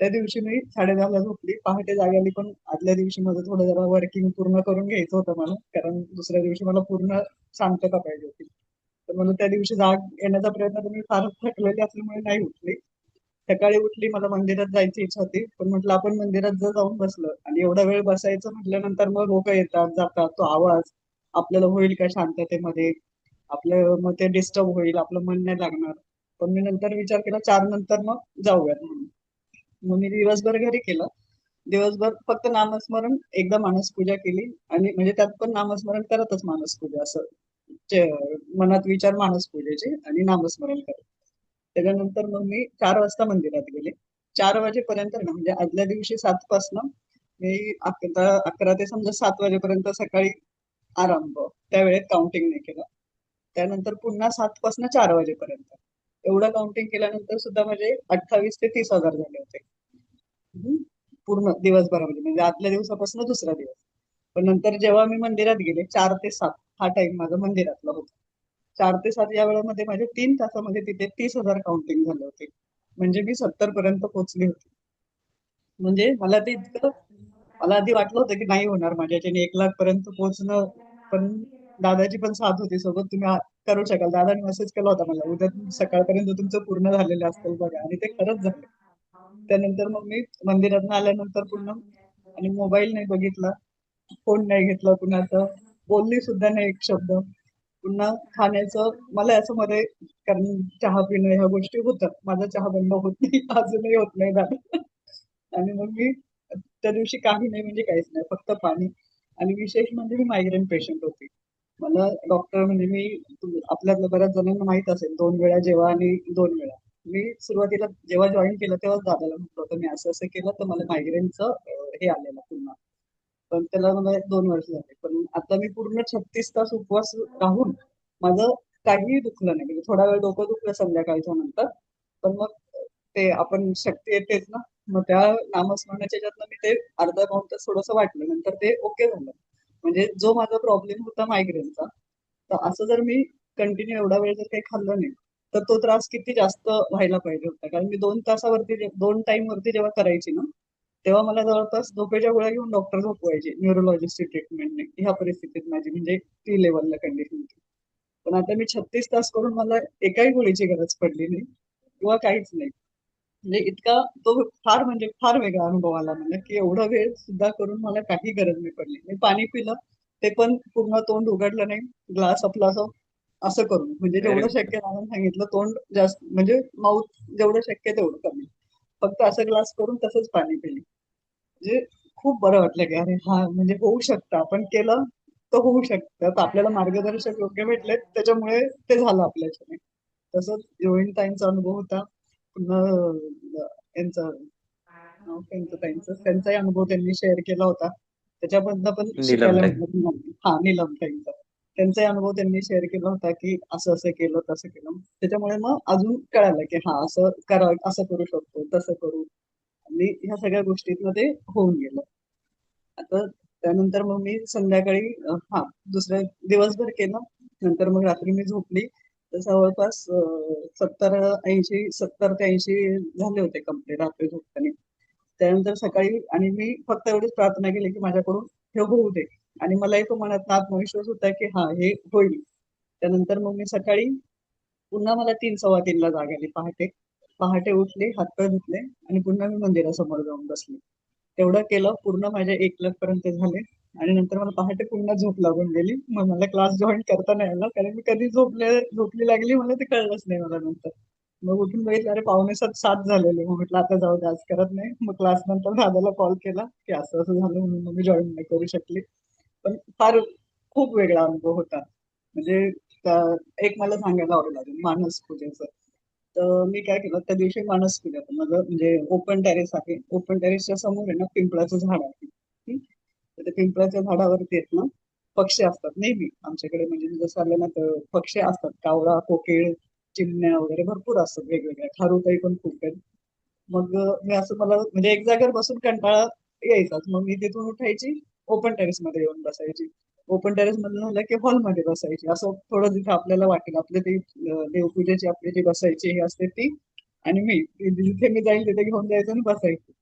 त्या दिवशी मी 10:30ला झोपली, पहाटे जाग आली. पण आदल्या दिवशी माझं थोडं जरा वर्किंग पूर्ण करून घ्यायचं होतं मला, कारण दुसऱ्या दिवशी मला पूर्ण शांतता पाहिजे होती. तर मला त्या दिवशी जाग येण्याचा प्रयत्न, तर मी फारच थकलेली असल्यामुळे नाही उठली. सकाळी उठली, मला मंदिरात जायची इच्छा होती, पण म्हटलं आपण मंदिरात जर जाऊन बसलं आणि एवढा वेळ बसायचं म्हटल्यानंतर मग लोक येतात जातात, तो आवाज आपल्याला होईल का शांततेमध्ये, आपलं मग ते डिस्टर्ब होईल, आपलं मन नाही लागणार. पण मी नंतर विचार केला 4 नंतर मग जाऊयात म्हणून. मग मी दिवसभर घरी केलं. दिवसभर फक्त नामस्मरण, एकदा मानसपूजा केली. आणि म्हणजे त्यात पण नामस्मरण करतच मानसपूजा असं, मनात विचार मानसपूजेचे आणि नामस्मरण करत. त्याच्यानंतर मग मी 4 वाजता मंदिरात गेले. 4 वाजेपर्यंत ना, म्हणजे आदल्या दिवशी 7 पासनं मी 11 ते समजा 7 वाजेपर्यंत सकाळी आराम, त्या वेळेत काउंटिंग नाही केलं. त्यानंतर पुन्हा 7 पासनं 4 वाजेपर्यंत एवढं काउंटिंग केल्यानंतर सुद्धा म्हणजे 28,000 ते 30,000 झाले होते. हम्म. पूर्ण दिवसभरामध्ये, म्हणजे आदल्या दिवसापासून दुसरा दिवस. पण नंतर जेव्हा मी मंदिरात गेले 4 ते 7 हा टाइम माझा मंदिरातला होता. 4 ते 7 या वेळामध्ये माझे 3 तासामध्ये तिथे 30,000 काउंटिंग झाले होते. म्हणजे मी 70 पर्यंत पोहोचली होती. म्हणजे मला ते इतकं, मला आधी वाटलं होतं की नाही होणार माझ्याच्याने 1 लाख पर्यंत पोहोचणं. पण दादाची पण साथ होती सोबत, तुम्ही करू शकाल. दादाने मेसेज केला होता मला, उद्या सकाळपर्यंत तुमचं पूर्ण झालेलं असतं बघा. आणि ते खरंच झालं. त्यानंतर मग मी मंदिरात आल्यानंतर पुन्हा आणि मोबाईल नाही बघितला, फोन नाही घेतला कुणाचा, बोलली सुद्धा नाही एक शब्द. पुन्हा खाण्याचं मला असं मध्ये, कारण चहा पिणं ह्या गोष्टी होतात, माझा चहा बंद होत नाही अजूनही होत नाही दादा. आणि मग मी त्या दिवशी काही नाही, म्हणजे काहीच नाही, फक्त पाणी. आणि विशेष म्हणजे मी मायग्रेन पेशंट होती. मला डॉक्टर म्हणजे मी, आपल्यातल्या बऱ्याच जणांना माहित असेल, 2 वेळा जेवा आणि 2 वेळा. मी सुरुवातीला जेव्हा जॉईन केलं तेव्हाच दादाला म्हटलं होतं मी असं असं केलं तर मला मायग्रेनचं हे आलेलं पुन्हा. पण त्याला मला 2 वर्ष झाले. पण आता मी पूर्ण 36 तास उपवास राहून माझं काहीही दुखलं नाही. म्हणजे थोडा वेळ डोकं दुखलं संध्याकाळच्या नंतर, पण मग ते आपण शक्ती येतेच ना. मग त्या नामस्मरणाच्या ह्याच्यातनं मी ते अर्धा पाऊण तास थोडंसं वाटलं, नंतर ते ओके झालं. म्हणजे जो माझा प्रॉब्लेम होता मायग्रेनचा, तर असं जर मी कंटिन्यू एवढा वेळ जर काही खाल्लं नाही, तर तो त्रास किती जास्त व्हायला पाहिजे होता. कारण मी 2 तासावरती 2 टाइम वरती जेव्हा करायची ना, तेव्हा मला जवळपास झोपेच्या गोळ्या घेऊन डॉक्टर झोपवायचे, न्यूरोलॉजिस्टची ट्रीटमेंटने. ह्या परिस्थितीत माझी म्हणजे ती लेवलला कंडिशन होती. पण आता मी 36 तास करून मला एकाही गोळीची गरज पडली नाही किंवा काहीच नाही. म्हणजे इतका तो फार म्हणजे फार वेगळा अनुभव आला मला, की एवढा वेळ सुद्धा करून मला काही गरज नाही पडली. मी पाणी पिलं, ते पण पूर्ण तोंड उघडलं नाही. ग्लास आपला असं असं करून, म्हणजे अरे जेवढं शक्य राहून सांगितलं, तोंड जास्त म्हणजे माउथ जेवढं शक्य तेवढं कमी. फक्त असं ग्लास करून तसंच पाणी पिले. म्हणजे खूप बरं वाटलं, की अरे हा म्हणजे होऊ शकतं. आपण केलं तर होऊ शकतं. तर आपल्याला मार्गदर्शक योग्य भेटले, त्याच्यामुळे ते झालं आपल्याच्याने. तसंच योगिनीताईंचा अनुभव होता. पुन्हा यांचा नाव त्यांचं त्यांचाही अनुभव त्यांनी शेअर केला होता. त्याच्यामधनं पण शिकायला नीलमताई. भेटलं. हा, नीलमताईंचा त्यांचाही अनुभव त्यांनी शेअर केला होता, की असं असं केलं तसं केलं. त्याच्यामुळे मग अजून कळालं, की हा असं करा, असं करू शकतो, तसं करू. आणि ह्या सगळ्या गोष्टीतनं ते होऊन गेलं. आता त्यानंतर मग मी संध्याकाळी हा दुसऱ्या दिवसभर केलं. नंतर मग रात्री मी झोपली तर जवळपास 70 ते 80 झाले होते कंप्लीट रात्री झोपताना. त्यानंतर सकाळी आणि मी फक्त एवढीच प्रार्थना केली, की माझ्याकडून हे होऊ दे. आणि मलाही तो मनात आत्मविश्वास होता, की हा हे होईल. त्यानंतर मग मी सकाळी पुन्हा मला 3, 3:15 ला जाग आली पहाटे. पहाटे उठले, हातपाय धुतले आणि पुन्हा मी मंदिरासमोर जाऊन बसले. तेवढं केलं. पूर्ण माझे 1 लाख पर्यंत झाले आणि नंतर मला पहाटे पुन्हा झोप लागून गेली. मग मला क्लास जॉईन करता नाही आला, कारण मी कधी झोपली लागली मला ते कळलंच नाही मला नंतर. मग उठून बघितलं, अरे 6:45-7 झालेले. मग म्हटलं आता जाऊ दे, आज करत नाही. मग क्लास नंतर दादाला कॉल केला, की असं असं झालं म्हणून मग मी जॉईन नाही करू शकली. पण फार खूप वेगळा अनुभव होता. म्हणजे एक मला सांगायला आवडेल अजून मानस पूजेचं. तर मी काय केलं त्या दिवशी मानस पूजा होतं. माझं म्हणजे ओपन टेरेस आहे. ओपन टेरेसच्या समोर आहे ना पिंपळाचं झाड आहे. हं. तर त्या पिंपळाच्या झाडावरती आहेत ना पक्षी असतात नेहमी आमच्याकडे. म्हणजे मी जसं आलं ना तर पक्षी असतात. कावळा, कोकिळ, चिमण्या वगैरे भरपूर असतात वेगवेगळ्या. खारुताई पण खूप आहेत. मग मी असं मला म्हणजे एक जागेवर बसून कंटाळा यायचाच. मग मी तिथून उठायची, ओपन टेरेसमध्ये येऊन बसायची. ओपन टेरेस मधून झालं की हॉलमध्ये बसायची. असं थोडं जिथे आपल्याला वाटेल आपले ते देवपूजेची आपली जी बसायची हे असते ती. आणि मी जिथे मी जाईल तिथे घेऊन जायचं आणि बसायचं.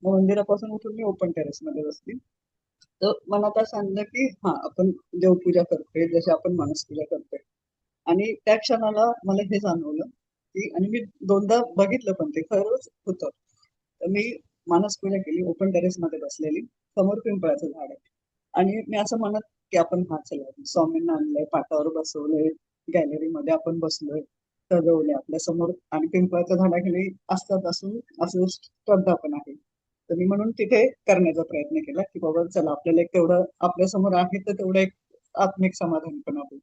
मग मंदिरापासून उठून मी ओपन टेरेसमध्ये बसली. तर मनात असं आणलं की हा आपण देवपूजा करतोय जशी आपण मानसपूजा करतोय. आणि त्या क्षणाला मला हे जाणवलं, की आणि मी 2दा बघितलं पण ते खरंच होतं. तर मी मानसपूजा केली ओपन टेरेसमध्ये बसलेली. समोर पिंपळाचं झाड आहे. आणि मी असं म्हणत, की आपण हा चला स्वामींना आणलंय, पाटावर बसवलंय, गॅलरीमध्ये आपण बसलोय, सजवलंय आपल्या समोर आणि पिंपळाच्या झाडाखाली असतात असून असं श्रद्धा पण आहे. तर मी म्हणून तिथे करण्याचा प्रयत्न केला, की बाबा चला आपल्याला एक तेवढं आपल्या समोर आहे तर तेवढं एक आत्मिक समाधान पण आहे.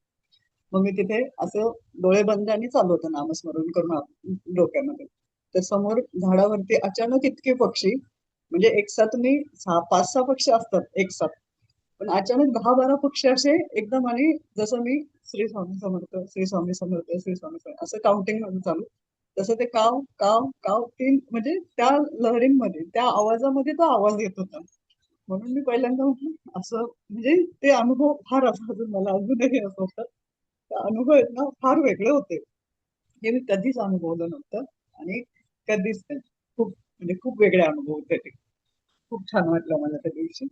मग मी तिथे असं डोळे बंद आणि चालू होतं नामस्मरण करून डोक्यामध्ये. तर समोर झाडावरती अचानक इतके पक्षी म्हणजे एक साथ मी 5-6 पक्षी असतात एक साथ. पण अचानक 10-12 पक्षी असे एकदम आणि जसं मी श्री स्वामी समर्थ, श्री स्वामी समर्थ, श्री स्वामी समर्थ असं काउंटिंग मध्ये चालू. तसं ते काव, काव, काव 3 म्हणजे त्या लहरींमध्ये, त्या आवाजामध्ये तो आवाज येत होता. म्हणून मी पहिल्यांदा म्हटलं असं म्हणजे ते अनुभव फार असं अजून मला अजूनही असं होतं. ते अनुभव आहेत ना फार वेगळे होते. हे मी कधीच अनुभवलं नव्हतं आणि कधीच नाही. खूप म्हणजे खूप वेगळे अनुभव होते ते. खूप छान वाटलं मला त्या दिवशी.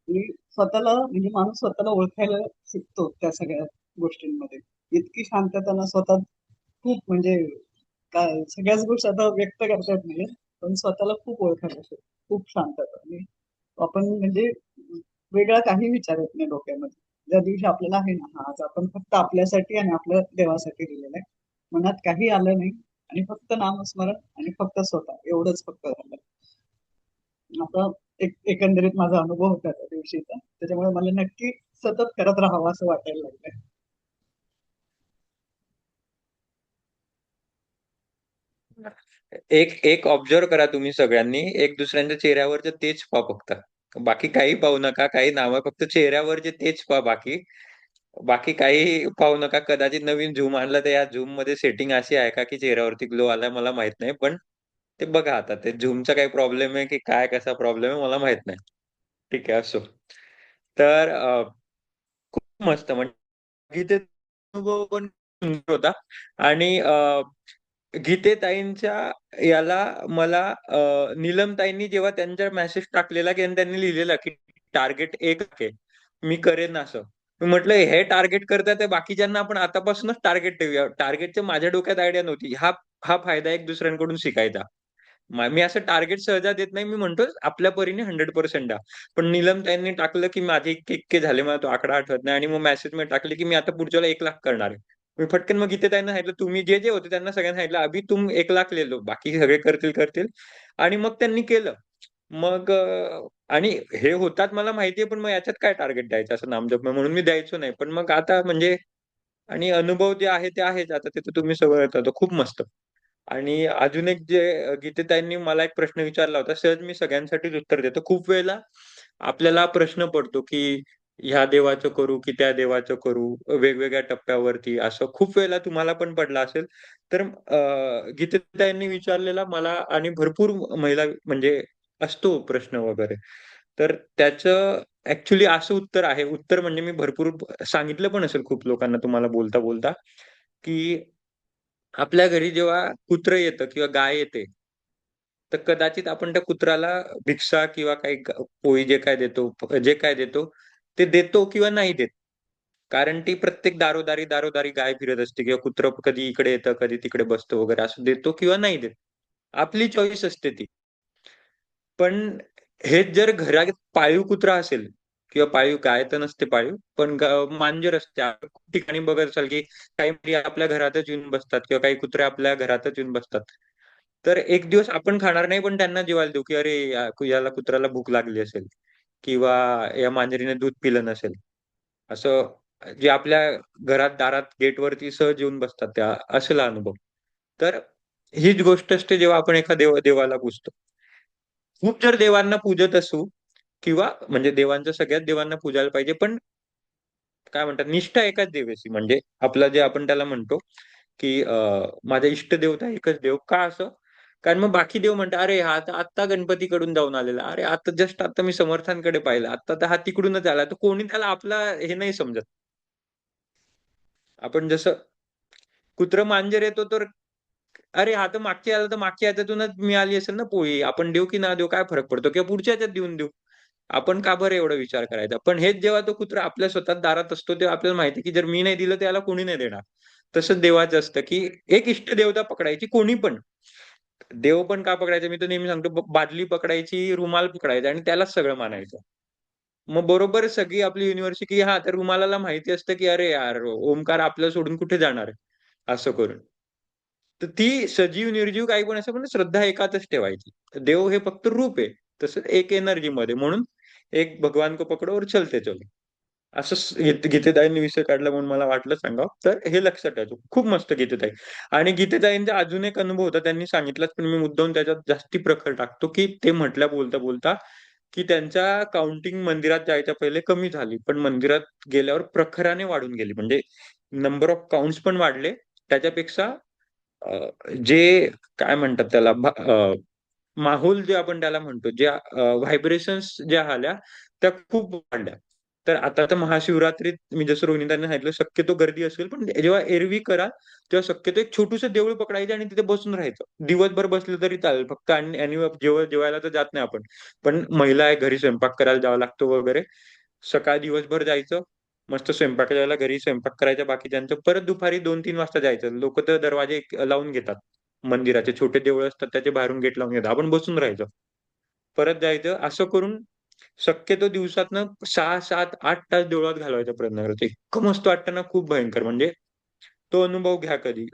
आणि स्वतःला म्हणजे माणूस स्वतःला ओळखायला शिकतो त्या सगळ्या गोष्टींमध्ये. इतकी शांतता ना स्वतः खूप म्हणजे काय सगळ्याच गोष्टी आता व्यक्त करता येत नाही. पण स्वतःला खूप ओळखायला शिकतो. खूप शांतता आणि आपण म्हणजे वेगळा काही विचार येत नाही डोक्यामध्ये. ज्या दिवशी आपल्याला आहे ना, हा आज आपण फक्त आपल्यासाठी आणि आपल्या देवासाठी दिलेलं आहे. मनात काही आलं नाही आणि फक्त नामस्मरण आणि फक्त स्वतः एवढंच फक्त झालं. आता एकंदरीत माझा अनुभव होता त्या दिवशीचा. त्याच्यामुळे मला नक्की सतत करत राहावं असं वाटायला लागलंय. एक एक ऑब्झर्व करा तुम्ही सगळ्यांनी, एक दुसऱ्यांच्या चेहऱ्यावरचे तेच पहा फक्त. बाकी काही पाहू नका, काही नावं, फक्त चेहऱ्यावरचे तेच पहा. बाकी बाकी काही पाहू नका. कदाचित नवीन झूम आणलं तर या झूम मध्ये सेटिंग अशी आहे का की चेहऱ्यावरती ग्लो आलाय मला माहित नाही. पण ते बघा आता, ते झूमचा काही प्रॉब्लेम आहे की काय कसा प्रॉब्लेम आहे मला माहित नाही. ठीक आहे, असो. तर खूप मस्त म्हणजे गीतेचा अनुभव पण सुंदर होता. आणि गीतेताईंच्या याला मला नीलमताईंनी जेव्हा त्यांच्या मेसेज टाकलेला की आणि त्यांनी लिहिलेला की टार्गेट एक आहे, मी करेन असं. मी म्हटलं हे टार्गेट करतात ते बाकीच्यांना आपण आतापासूनच टार्गेट ठेवूया. टार्गेटच्या माझ्या डोक्यात आयडिया नव्हती. हा हा फायदा एक दुसऱ्यांकडून शिकायचा. मी असं टार्गेट सहजा देत नाही. मी म्हणतो आपल्या परीने 100% द्या. पण नीलम त्यांनी टाकलं की माझे इतके इतके झाले, मला तो आकडा आठवत नाही, आणि मग मेसेज मध्ये टाकले की मी आता पुढच्याला 1 लाख करणार आहे. मी फटकन मग इथे त्यांना सांगितलं, तुम्ही जे जे होते त्यांना सगळ्यांना सांगितलं अभि तुम 1 लाख ले लो, बाकी सगळे करतील करतील. आणि मग त्यांनी केलं. मग आणि हे होतात मला माहितीये, पण मग याच्यात काय टार्गेट द्यायचं असं नामजप म्हणून मी द्यायचो नाही. पण मग आता म्हणजे आणि अनुभव जे आहे ते आहेच. आता ते तर तुम्ही सगळं येतं खूप मस्त. आणि अजून एक जे गीतेताईंनी मला एक प्रश्न विचारला होता, सहज मी सगळ्यांसाठीच उत्तर देतो. खूप वेळेला आपल्याला प्रश्न पडतो की ह्या देवाचं करू की त्या देवाचं करू, वेगवेगळ्या टप्प्यावरती, असं खूप वेळेला तुम्हाला पण पडला असेल. तर गीतेताईंनी विचारलेला मला आणि भरपूर महिला म्हणजे असतो प्रश्न वगैरे. तर त्याचं ऍक्च्युली असं उत्तर आहे. उत्तर म्हणजे मी भरपूर सांगितलं पण असेल खूप लोकांना तुम्हाला बोलता बोलता, की आपल्या घरी जेव्हा कुत्रं येतं किंवा गाय येते, तर कदाचित आपण त्या कुत्र्याला भिक्षा किंवा काही पोळी जे काय देतो, ते देतो किंवा नाही देत. कारण ती प्रत्येक दारोदारी दारोदारी गाय फिरत असते किंवा कुत्रं कधी इकडे येतं, कधी तिकडे बसतं वगैरे, असं देतो किंवा नाही देत. आपली चॉईस असते ती. पण हेच जर घरात पाळीव कुत्रा असेल किंवा पाळीव गाय तर नसते पाळीव, पण मांजर असते. आपण खूप ठिकाणी बघत असाल की काही मुली आपल्या घरातच येऊन बसतात किंवा काही कुत्रे आपल्या घरातच येऊन बसतात. तर एक दिवस आपण खाणार नाही पण त्यांना जेवायला देऊ की अरे याला कुत्र्याला भूक लागली असेल किंवा या मांजरीने दूध पिलं नसेल, असं जे आपल्या घरात दारात गेटवरती सहज येऊन बसतात त्या असेल अनुभव. तर हीच गोष्ट असते जेव्हा आपण एका देवाला पूजतो. खूप जर देवांना पूजत असू किंवा म्हणजे देवांचं सगळ्याच देवांना पूजायला पाहिजे, पण काय म्हणतात निष्ठा एकाच देवाची, म्हणजे आपलं जे आपण त्याला म्हणतो की माझा इष्ट देवता एकच देव. का असं? कारण मग बाकी देव म्हणतात अरे हा आता आत्ता गणपतीकडून जाऊन आलेला, अरे आता जस्ट आता मी समर्थांकडे पाहिलं, आता तर हा तिकडूनच आला, तर कोणी त्याला आपला हे नाही समजत. आपण जसं कुत्र मांजर येतो तर अरे हा तर मागच्या आला, तर मागच्या ह्याच्यातूनच मिळाली असेल ना पोळी, आपण देऊ की ना देऊ काय फरक पडतो, किंवा पुढच्या ह्याच्यात देऊन देऊ. आपण का बरं एवढा विचार करायचा? पण हेच जेव्हा तो कुत्रा आपल्या स्वतः दारात असतो तेव्हा आपल्याला माहिती की जर मी नाही दिलं त्याला कोणी नाही देणार. तसंच देवाचं असतं की एक इष्ट देवता पकडायची कोणी पण. देव पण का पकडायचा मी तर नेहमी सांगतो, बादली पकडायची, रुमाल पकडायचा आणि त्यालाच सगळं मानायचं. मग बरोबर सगळी आपली युनिव्हर्सिटी हा त्या रुमालाला माहिती असतं की अरे यार ओमकार आपल्याला सोडून कुठे जाणार आहे असं करून. तर ती सजीव निर्जीव काही पण असं पण श्रद्धा एकातच ठेवायची. देव हे फक्त रूप आहे. तसंच एक एनर्जी मध्ये, म्हणून एक भगवान को पकडो और चलते चलो. असं गीतेताईंनी विषय काढला म्हणून मला वाटलं सांगावं. तर हे लक्षात ठेवायचं. खूप मस्त गीतेताई. आणि गीतेताईंचा अजून एक अनुभव होता, त्यांनी सांगितलाच पण मी मुद्दाम त्याच्यात जास्ती प्रखर टाकतो, की ते म्हटल्या बोलता बोलता की त्यांच्या काउंटिंग मंदिरात जायच्या पहिले कमी झाली, पण मंदिरात गेल्यावर प्रखराने वाढून गेली. म्हणजे नंबर ऑफ काउंट्स पण वाढले. त्याच्यापेक्षा जे काय म्हणतात त्याला माहोल जे आपण त्याला म्हणतो, ज्या व्हायब्रेशन्स ज्या आल्या त्या खूप वाढल्या. तर आता तर महाशिवरात्रीत मी जसं रोहिणीताईंनी सांगितलं शक्यतो गर्दी असेल, पण जेव्हा एरवी करा तेव्हा शक्यतो एक छोटूसं देऊळ पकडायचं आणि तिथे बसून राहायचं. दिवसभर बसलं तरी चालेल, फक्त आणि जेवायला तर जात नाही आपण. पण महिला आहे, घरी स्वयंपाक करायला जावं लागतो वगैरे. सकाळी दिवसभर जायचं, मस्त स्वयंपाक करायला, घरी स्वयंपाक करायचा बाकीच्यांचं, परत दुपारी 2-3 वाजता जायचं. लोक तर दरवाजे लावून घेतात. मंदिराचे छोटे देऊळ असतात त्याचे बाहेरून गेट लावून घेतात, आपण बसून राहायचं, परत जायचं. असं करून शक्यतो दिवसातनं 6, 7, 8 तास देवळात घालवायचा प्रयत्न करायचा. इतकं मस्त वाटतं ना, खूप भयंकर. म्हणजे तो अनुभव घ्या कधी.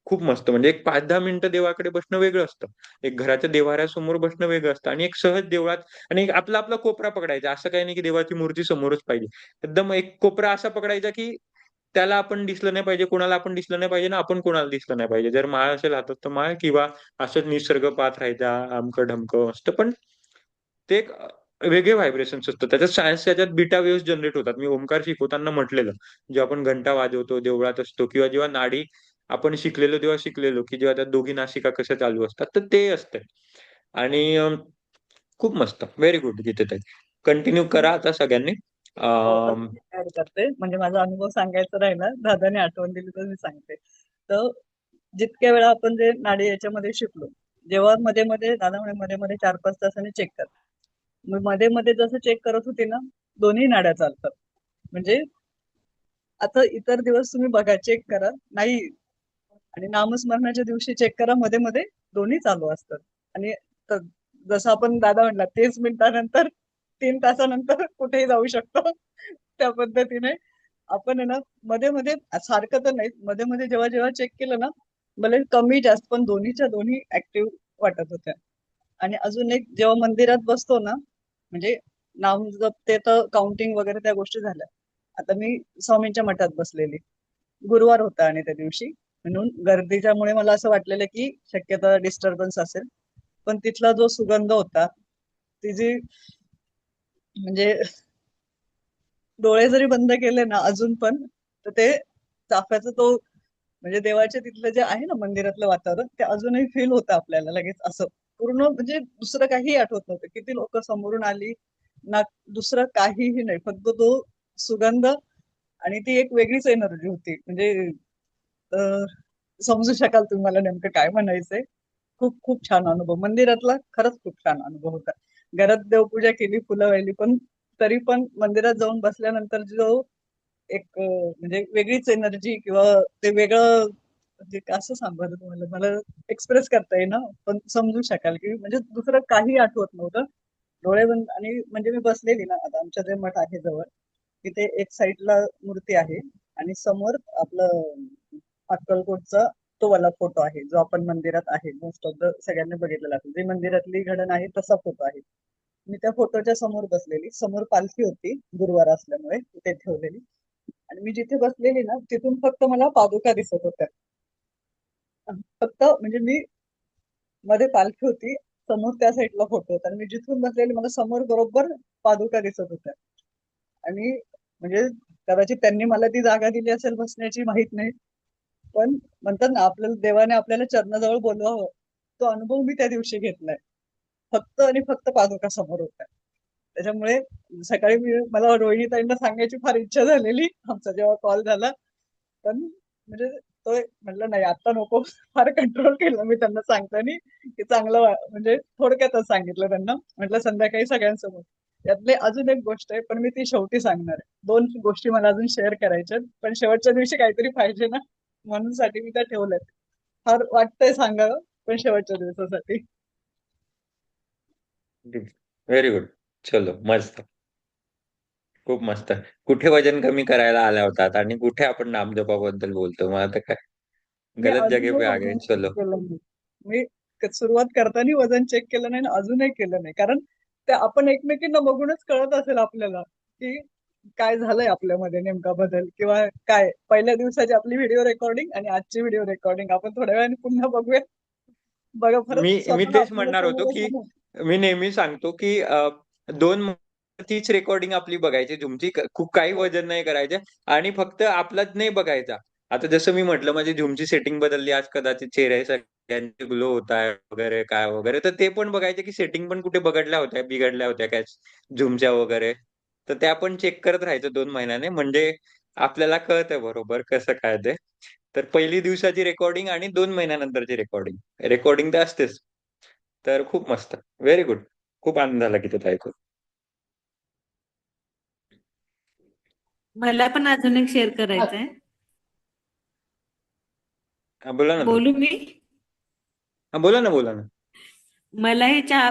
खूप मस्त. म्हणजे एक 5-10 मिनिटं देवाकडे बसणं वेगळं असतं, एक घराच्या देव्हाऱ्यासमोर बसणं वेगळं असतं, आणि एक सहज देवळात. आणि एक आपला आपला कोपरा पकडायचा. असं काही नाही की देवाची मूर्ती समोरच पाहिजे. एकदम एक कोपरा असा पकडायचा की त्याला आपण दिसलं नाही पाहिजे, कोणाला आपण दिसलं नाही पाहिजे ना, आपण कोणाला दिसलं नाही पाहिजे. जर माळ असेल हातात तर माळ, किंवा असंच निसर्ग पाहत राहायचा, अमकं ढमकं मस्त. पण ते एक वेगळे व्हायब्रेशन्स असतात त्याच्यात. सायन्स त्याच्यात बीटा वेव्हज जनरेट होतात. मी ओमकार शिकवताना म्हटलेलं, जेव्हा आपण घंटा वाजवतो, देवळात असतो, किंवा जेव्हा नाडी आपण शिकलेलो तेव्हा शिकलेलो की जेव्हा त्या दोघी नासिका कशा चालू असतात, तर ते असतं. आणि खूप मस्त. Very good गीतेताई. कंटिन्यू करा आता सगळ्यांनी. अं, ऍड करते, म्हणजे माझा अनुभव सांगायचा राहिला, दादाने आठवण दिली तर मी सांगते. तर जितक्या वेळा आपण जे नाडी याच्यामध्ये शिकलो, जेव्हा मध्ये मध्ये दादा म्हणे मध्ये मध्ये 4-5 तासांनी चेक कर. मग मध्ये मध्ये जसं चेक करत होती ना, दोन्ही नाड्या चालतात. म्हणजे आता इतर दिवस तुम्ही बघा, चेक करा, नाही. आणि नामस्मरणाच्या दिवशी चेक करा, मध्ये मध्ये दोन्ही चालू असतात. आणि त- जसं आपण दादा म्हणला, 30 मिनिटानंतर 3 तासानंतर कुठेही जाऊ शकतो. त्या पद्धतीने आपण आहे ना, मध्ये मध्ये सारखं तर नाही, मध्ये मध्ये जेव्हा जेव्हा चेक केलं ना, मला कमी जास्त पण दोन्हीच्या दोन्ही ऍक्टिव्ह वाटत होत्या. आणि अजून एक, जेव्हा मंदिरात बसतो ना, म्हणजे नाम जप ते तर काउंटिंग वगैरे त्या गोष्टी झाल्या. आता मी स्वामींच्या मठात बसलेली, गुरुवार होता आणि त्या दिवशी, म्हणून गर्दीच्यामुळे मला असं वाटलेलं की शक्यता डिस्टर्बन्स असेल. पण तिथला जो सुगंध होता, ती जी, म्हणजे डोळे जरी बंद केले ना अजून पण, तर ते चाफ्याचा तो, म्हणजे देवाच्या तिथलं जे आहे ना मंदिरातलं वातावरण, ते अजूनही फील होतं आपल्याला लगेच असं. पूर्ण म्हणजे दुसरं काही आठवत नव्हतं, किती लोक समोरून आली ना, दुसरं काहीही नाही, फक्त तो सुगंध. आणि ती एक वेगळीच एनर्जी होती. म्हणजे अं, समजू शकाल तुम्ही मला नेमकं काय म्हणायचंय. खूप खूप छान अनुभव मंदिरातला, खरंच खूप छान अनुभव होता. घरात देवपूजा केली, फुलं वाहिली, पण तरी पण मंदिरात जाऊन बसल्यानंतर जो एक म्हणजे वेगळीच एनर्जी, किंवा ते वेगळं, म्हणजे कसं सांगू आता तुम्हाला, मला एक्सप्रेस करता येईना, पण समजू शकाल की म्हणजे दुसरं काही आठवत नव्हतं. डोळे बंद, आणि म्हणजे मी बसलेली ना, आता आमच्या जे मठ आहे जवळ, तिथे एक साईडला मूर्ती आहे, आणि समोर आपलं अक्कलकोटचा तो वाला फोटो आहे, जो आपण मंदिरात आहे, मोस्ट ऑफ द सगळ्यांनी बघितलेला असेल, जी मंदिरातली घडण आहे तसा फोटो आहे. मी त्या फोटोच्या समोर बसलेली, समोर पालखी होती, गुरुवार असल्यामुळे तिथे ठेवलेली. आणि मी जिथे बसलेली ना, तिथून फक्त मला पादुका दिसत होत्या. फक्त म्हणजे मी, मध्ये पालखी होती, समोर त्या साईडला फोटो होता, आणि मी जिथून बसलेली मला समोर बरोबर पादुका दिसत होत्या. आणि म्हणजे कदाचित त्यांनी मला ती जागा दिली असेल बसण्याची, माहित नाही. पण म्हणतात ना, आपल्याला देवाने आपल्याला चरणाजवळ बोलवावं, तो अनुभव मी त्या दिवशी घेतलाय. फक्त आणि फक्त पादुका समोर होत्या. त्याच्यामुळे सकाळी मला रोहिणीताईंना सांगायची फार इच्छा झालेली, आमचा जेव्हा कॉल झाला. पण म्हणजे तो म्हटलं नाही, आता नको. फार कंट्रोल केलं मी त्यांना सांगताना, की चांगलं म्हणजे थोडक्यातच सांगितलं त्यांना. म्हटलं संध्याकाळी सगळ्यांसमोर. यातली अजून एक गोष्ट आहे, पण मी ती शेवटी सांगणार आहे. 2 गोष्टी मला अजून शेअर करायच्या आहेत, पण शेवटच्या दिवशी काहीतरी पाहिजे ना, म्हणून साठी मी त्या ठेवल्यात. फार वाटतंय सांगावं, पण शेवटच्या दिवसासाठी. Very good. चलो, मस्त. खूप मस्त. कुठे वजन कमी करायला आल्या होतात आणि कुठे आपण नामजपाबद्दल बोलतो, मग आता काय, मी गलत जगह अजूनही पे आ गए. वजन चेक चलो. केलं नाही. मी सुरुवात करताना वजन चेक केलं नाही आणि अजूनही केलं नाही, कारण ते आपण एकमेकींना बघूनच कळत असेल आपल्याला की काय झालंय आपल्यामध्ये नेमका बदल, किंवा काय पहिल्या दिवसाची आपली व्हिडिओ रेकॉर्डिंग आणि आजची व्हिडिओ रेकॉर्डिंग आपण थोड्या वेळाने पुन्हा बघूया. बघा, मी खरंच मी स्वतः तेच आपल्याला म्हणणार होतो की समोरासमोर. मी नेहमी सांगतो की तीच रेकॉर्डिंग आपली बघायची झुमची, खूप काही वजन नाही करायचे आणि फक्त आपलाच नाही बघायचा. आता जसं मी म्हटलं, माझी झुमची सेटिंग बदलली, आज कदाचित चेहरे सगळ्यांचे ग्लो होत आहे वगैरे काय वगैरे, तर ते पण बघायचे की सेटिंग पण कुठे बघडल्या होत्या, बिघडल्या होत्या काय झुमच्या वगैरे. तर त्या पण चेक करत राहायचं 2 महिन्याने, म्हणजे आपल्याला कळतंय बरोबर कसं काय ते. तर पहिली दिवसाची रेकॉर्डिंग आणि 2 महिन्यानंतरची रेकॉर्डिंग, रेकॉर्डिंग तर असतेच. तर खूप मस्त. Very good. खूप आनंद झाला की ते ऐकून. मला पण अजून एक शेअर करायचं आहे. हा, बोला ना ताई. बोलू मी? हा, बोला ना, बोला ना. मला हे चहा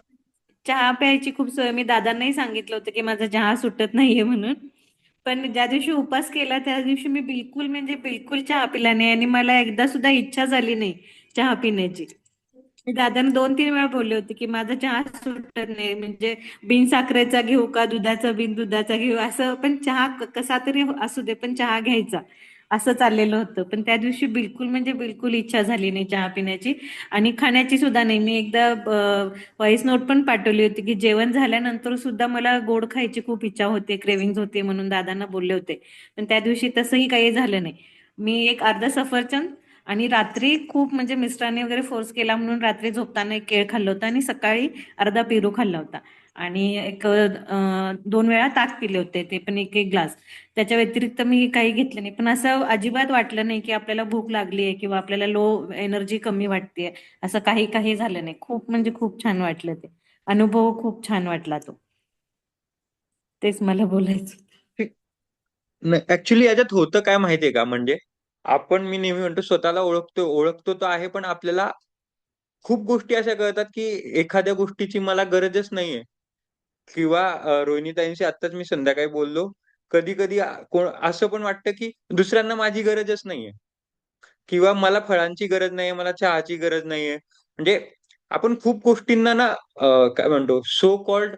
चहा प्यायची खूप सवय. मी दादांनाही सांगितलं होतं की माझा चहा सुटत नाहीये म्हणून. पण ज्या दिवशी उपास केला त्या दिवशी मी बिलकुल म्हणजे बिलकुल चहा पिला नाही आणि मला एकदा सुद्धा इच्छा झाली नाही चहा पिण्याची. मी दादांना 2-3 वेळा बोलले होते की माझा चहा सुटत नाही, म्हणजे बिन साखरेचा घेऊ का दुधाचा, बिन दुधाचा घेऊ, असं. पण चहा कसा तरी असू दे, पण चहा घ्यायचा, असं चाललेलं होतं. पण त्या दिवशी बिलकुल म्हणजे बिलकुल इच्छा झाली नाही चहा पिण्याची आणि खाण्याची सुद्धा नाही. मी एकदा व्हॉइस नोट पण पाठवली होती की जेवण झाल्यानंतर सुद्धा मला गोड खायची खूप इच्छा होते, क्रेविंग होते, म्हणून दादांना बोलले होते. पण त्या दिवशी तसंही काही झालं नाही. मी एक अर्धा सफरचंद आणि रात्री खूप म्हणजे मिस्टरांनी वगैरे फोर्स केला म्हणून रात्री झोपताना एक केळ खाल्लं होतं आणि सकाळी अर्धा पेरू खाल्ला होता आणि 2 वेळा ताक पिले होते, ते पण 1-1 ग्लास. त्याच्या व्यतिरिक्त मी काही घेतलं नाही. पण असं अजिबात वाटलं नाही की आपल्याला भूक लागली आहे किंवा आपल्याला लो एनर्जी कमी वाटते, असं काही काही झालं नाही. खूप म्हणजे खूप छान वाटलं ते. अनुभव खूप छान वाटला तो. तेच मला बोलायचं. ठीक. ऍक्च्युली याच्यात होतं काय माहितीये का, म्हणजे मी नेहमी म्हणतो स्वतःला ओळखतो ओळखतो तर आहे, पण आपल्याला खूप गोष्टी अशा कळतात की एखाद्या गोष्टीची मला गरजच नाहीये. किंवा रोहिणीताईंशी आत्ताच मी संध्याकाळी बोललो. कधी कधी असं पण वाटतं की दुसऱ्यांना माझी गरजच नाहीये, किंवा मला फळांची गरज नाहीये, मला चहाची गरज नाहीये. म्हणजे आपण खूप गोष्टींना ना काय म्हणतो, सो कॉल्ड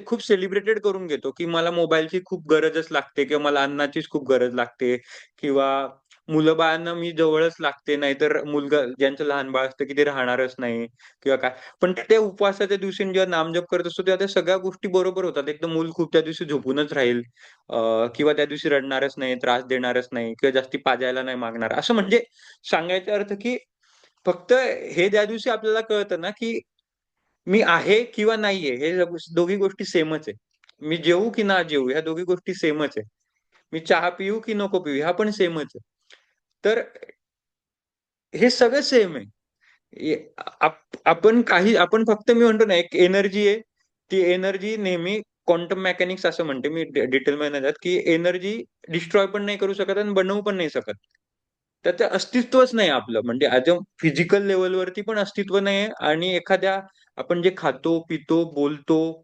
खूप सेलिब्रेटेड करून घेतो की मला मोबाईलची खूप गरजच लागते, किंवा मला अन्नाचीच खूप गरज लागते, किंवा मुलं बाळांना मी जवळच लागते, नाहीतर मुलगा ज्यांचं लहान बाळ असतं की ते राहणारच नाही, किंवा काय. पण त्या उपवासाच्या दिवशी जेव्हा नामजप करत असतो तेव्हा त्या सगळ्या गोष्टी बरोबर होतात. एकदम मूल खूप त्या दिवशी झोपूनच राहील, किंवा त्या दिवशी रडणारच नाही, त्रास देणारच नाही, किंवा जास्ती पाजायला नाही मागणार. असं म्हणजे सांगायचा अर्थ की फक्त हे ज्या दिवशी आपल्याला कळतं ना की मी आहे किंवा नाहीये, हे दोघी गोष्टी सेमच आहे. मी जेवू की ना जेवू, ह्या दोघी गोष्टी सेमच आहे. मी चहा पिऊ की नको पिऊ, ह्या पण सेमच आहे. तर हे सगळं सेम आहे. आपण फक्त, मी म्हणतो ना, एक एनर्जी आहे. ती एनर्जी नेहमी क्वांटम मेकॅनिक्स असं म्हणते, मी डिटेल मध्ये नाही जात, की एनर्जी डिस्ट्रॉय पण नाही करू शकत आणि बनवू पण नाही शकत. त्याचं अस्तित्वच नाही आपलं, म्हणजे ऍज अ फिजिकल लेवलवरती पण अस्तित्व नाही. आणि एखाद्या आपण जे खातो पितो बोलतो,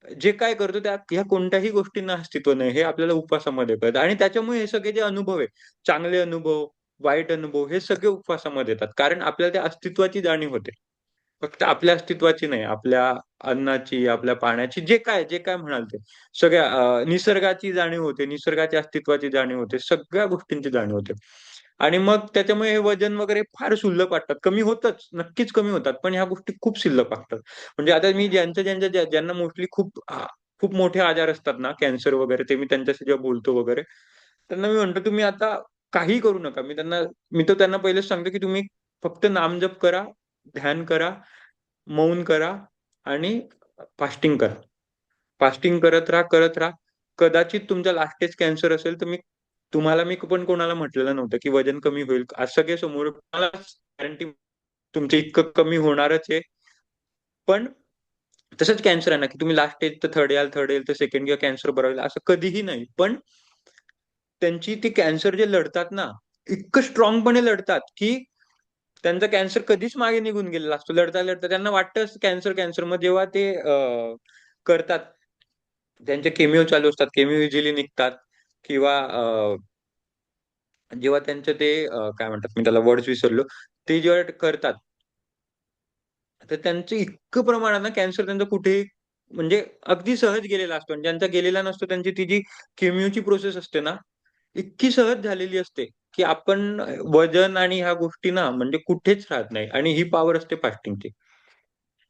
जे काय करतो, त्या ह्या कोणत्याही गोष्टींना अस्तित्व नाही, हे आपल्याला उपवासामध्ये कळतं. आणि त्याच्यामुळे हे सगळे जे अनुभव आहे, चांगले अनुभव, वाईट अनुभव, हे सगळे उपवासामध्ये येतात, कारण आपल्याला त्या अस्तित्वाची जाणीव होते. फक्त आपल्या अस्तित्वाची नाही, आपल्या अन्नाची, आपल्या पाण्याची, जे काय म्हणाल ते सगळ्या, निसर्गाची जाणीव होते, निसर्गाच्या अस्तित्वाची जाणीव होते, सगळ्या गोष्टींची जाणीव होते. आणि मग त्याच्यामुळे हे वजन वगैरे फार क्षुल्लक वाटतात. कमी होतच, नक्कीच कमी होतात, पण ह्या गोष्टी खूप शिल्लक वाटतात. म्हणजे आता मी ज्यांना मोस्टली खूप मोठे आजार असतात ना, कॅन्सर वगैरे, ते मी त्यांच्याशी जेव्हा बोलतो वगैरे, त्यांना मी म्हणतो तुम्ही आता काही करू नका. मी तर त्यांना पहिलेच सांगतो की तुम्ही फक्त नामजप करा, ध्यान करा, मौन करा, आणि फास्टिंग करा. फास्टिंग करत राहा. कदाचित तुमचा लास्ट स्टेज कॅन्सर असेल तर मी पण कोणाला म्हटलेलं नव्हतं की वजन कमी होईल. आज सगळे समोर मला गॅरंटी तुमचं इतकं कमी होणारच आहे. पण तसंच कॅन्सर आहे ना, की तुम्ही लास्ट स्टेज तर थर्ड येईल तर सेकंड किंवा कॅन्सर बरं होईल, असं कधीही नाही. पण त्यांची ती कॅन्सर जे लढतात ना, इतकं स्ट्रॉंगपणे लढतात की त्यांचा कॅन्सर कधीच मागे निघून गेलेला असतो. लढता लढता त्यांना वाटतं कॅन्सर कॅन्सर, मग जेव्हा ते करतात, त्यांचे केमिओ चालू असतात, केमिओ इझिली निघतात, किंवा जेव्हा त्यांचं ते काय म्हणतात, मी त्याला वर्ड्स विसरलो, ते जेव्हा करतात, तर त्यांचं इतकं प्रमाणात ना कॅन्सर त्यांचं कुठेही, म्हणजे अगदी सहज गेलेला असतो. आणि ज्यांचा गेलेला नसतो त्यांची ती जी केमिओची प्रोसेस असते ना, इतकी सहज झालेली असते की आपण वजन आणि ह्या गोष्टी ना म्हणजे कुठेच राहत नाही. आणि ही पॉवर असते फास्टिंगची.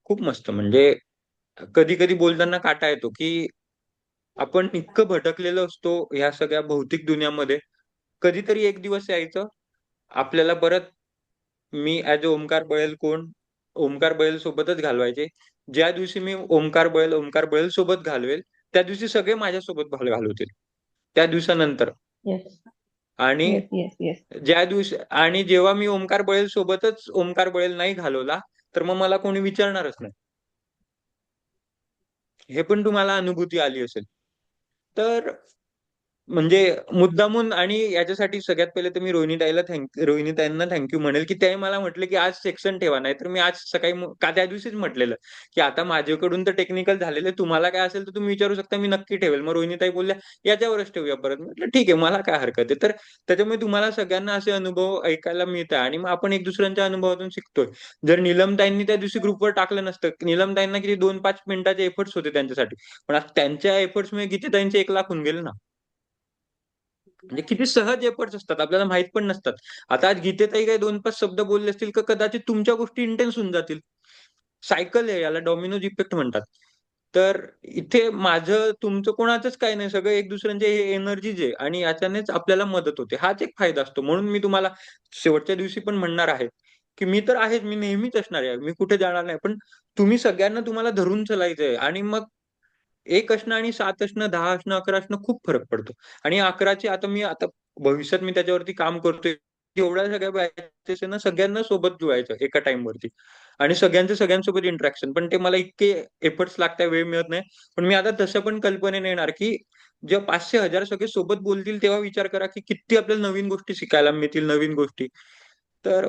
खूप मस्त. म्हणजे कधी कधी बोलताना काटा येतो की आपण इतकं भटकलेलो असतो ह्या सगळ्या भौतिक दुनियामध्ये. कधीतरी एक दिवस यायचं आपल्याला परत, मी ऍज अ ओमकार बळेल कोण, ओमकार बळेल सोबतच घालवायचे. ज्या दिवशी मी ओमकार बळेल सोबत घालवेल, त्या दिवशी सगळे माझ्यासोबत घालवतील त्या दिवसानंतर. येस आणि येस येस येस. जेव्हा मी ओमकार बळेल सोबतच ओमकार बळेल नाही घालवला, तर मग मला कोणी विचारणारच नाही. हे पण तुम्हाला अनुभूती आली असेल. तर म्हणजे मुद्दामून, आणि याच्यासाठी सगळ्यात पहिले तर मी रोहिणीताईंना थँक्यू म्हणेल की त्याही मला म्हटलं की आज सेक्शन ठेवा. नाही तर मी आज सकाळी का त्या दिवशीच म्हटलेलं की आता माझ्याकडून तर टेक्निकल झालेलं आहे, तुम्हाला काय असेल तर तुम्ही विचारू शकता, मी नक्की ठेवेल. मग रोहिणीताई बोलल्या याच्यावरच ठेवूया परत. म्हटलं ठीक आहे, मला काय हरकत आहे. तर त्याच्यामुळे तुम्हाला सगळ्यांना असे अनुभव ऐकायला मिळतात, आणि मग आपण एक दुसऱ्यांच्या अनुभवातून शिकतोय. जर नीलमताईंनी त्या दिवशी ग्रुपवर टाकलं नसतं, नीलमताईंना किती 2-5 मिनिटाचे एफर्ट्स होते त्यांच्यासाठी, पण आज त्यांच्या एफर्ट्समुळे गीतेताईंचे 1 लाख होऊन गेले ना. म्हणजे किती सहज एफर्ट्स असतात, आपल्याला माहित पण नसतात. आता आज गीतेताई काही 2-5 शब्द बोलले असतील का कदाचित तुमच्या गोष्टी इंटेन्स होऊन जातील. सायकल आहे, याला डॉमिनोज इफेक्ट म्हणतात. तर इथे माझं तुमचं कोणाचंच काही नाही, सगळं एक दुसऱ्यांचे हे एनर्जीज आहे, आणि याच्यानेच आपल्याला मदत होते. हाच एक फायदा असतो. म्हणून मी तुम्हाला शेवटच्या दिवशी पण म्हणणार आहे की मी तर आहेच, मी नेहमीच असणार आहे, मी कुठे जाणार नाही. पण तुम्ही सगळ्यांना तुम्हाला धरून चालायचंय. आणि मग 1 असणं आणि 7 असणं, 10 असणं, 11 असणं खूप फरक पडतो. आणि 11ची आता भविष्यात मी त्याच्यावरती काम करतोय. जेवढ्या सगळ्या बॅचेस आहे ना सगळ्यांना सोबत जुळायचं एका टाइम वरती आणि सगळ्यांचं सगळ्यांसोबत इंटरॅक्शन. पण ते मला इतके एफर्ट्स लागतात, वेळ मिळत नाही. पण मी आता तसं पण कल्पनेने येणार की जेव्हा 500-1000 सगळे सोबत बोलतील तेव्हा विचार करा की किती आपल्याला नवीन गोष्टी शिकायला मिळतील, नवीन गोष्टी. तर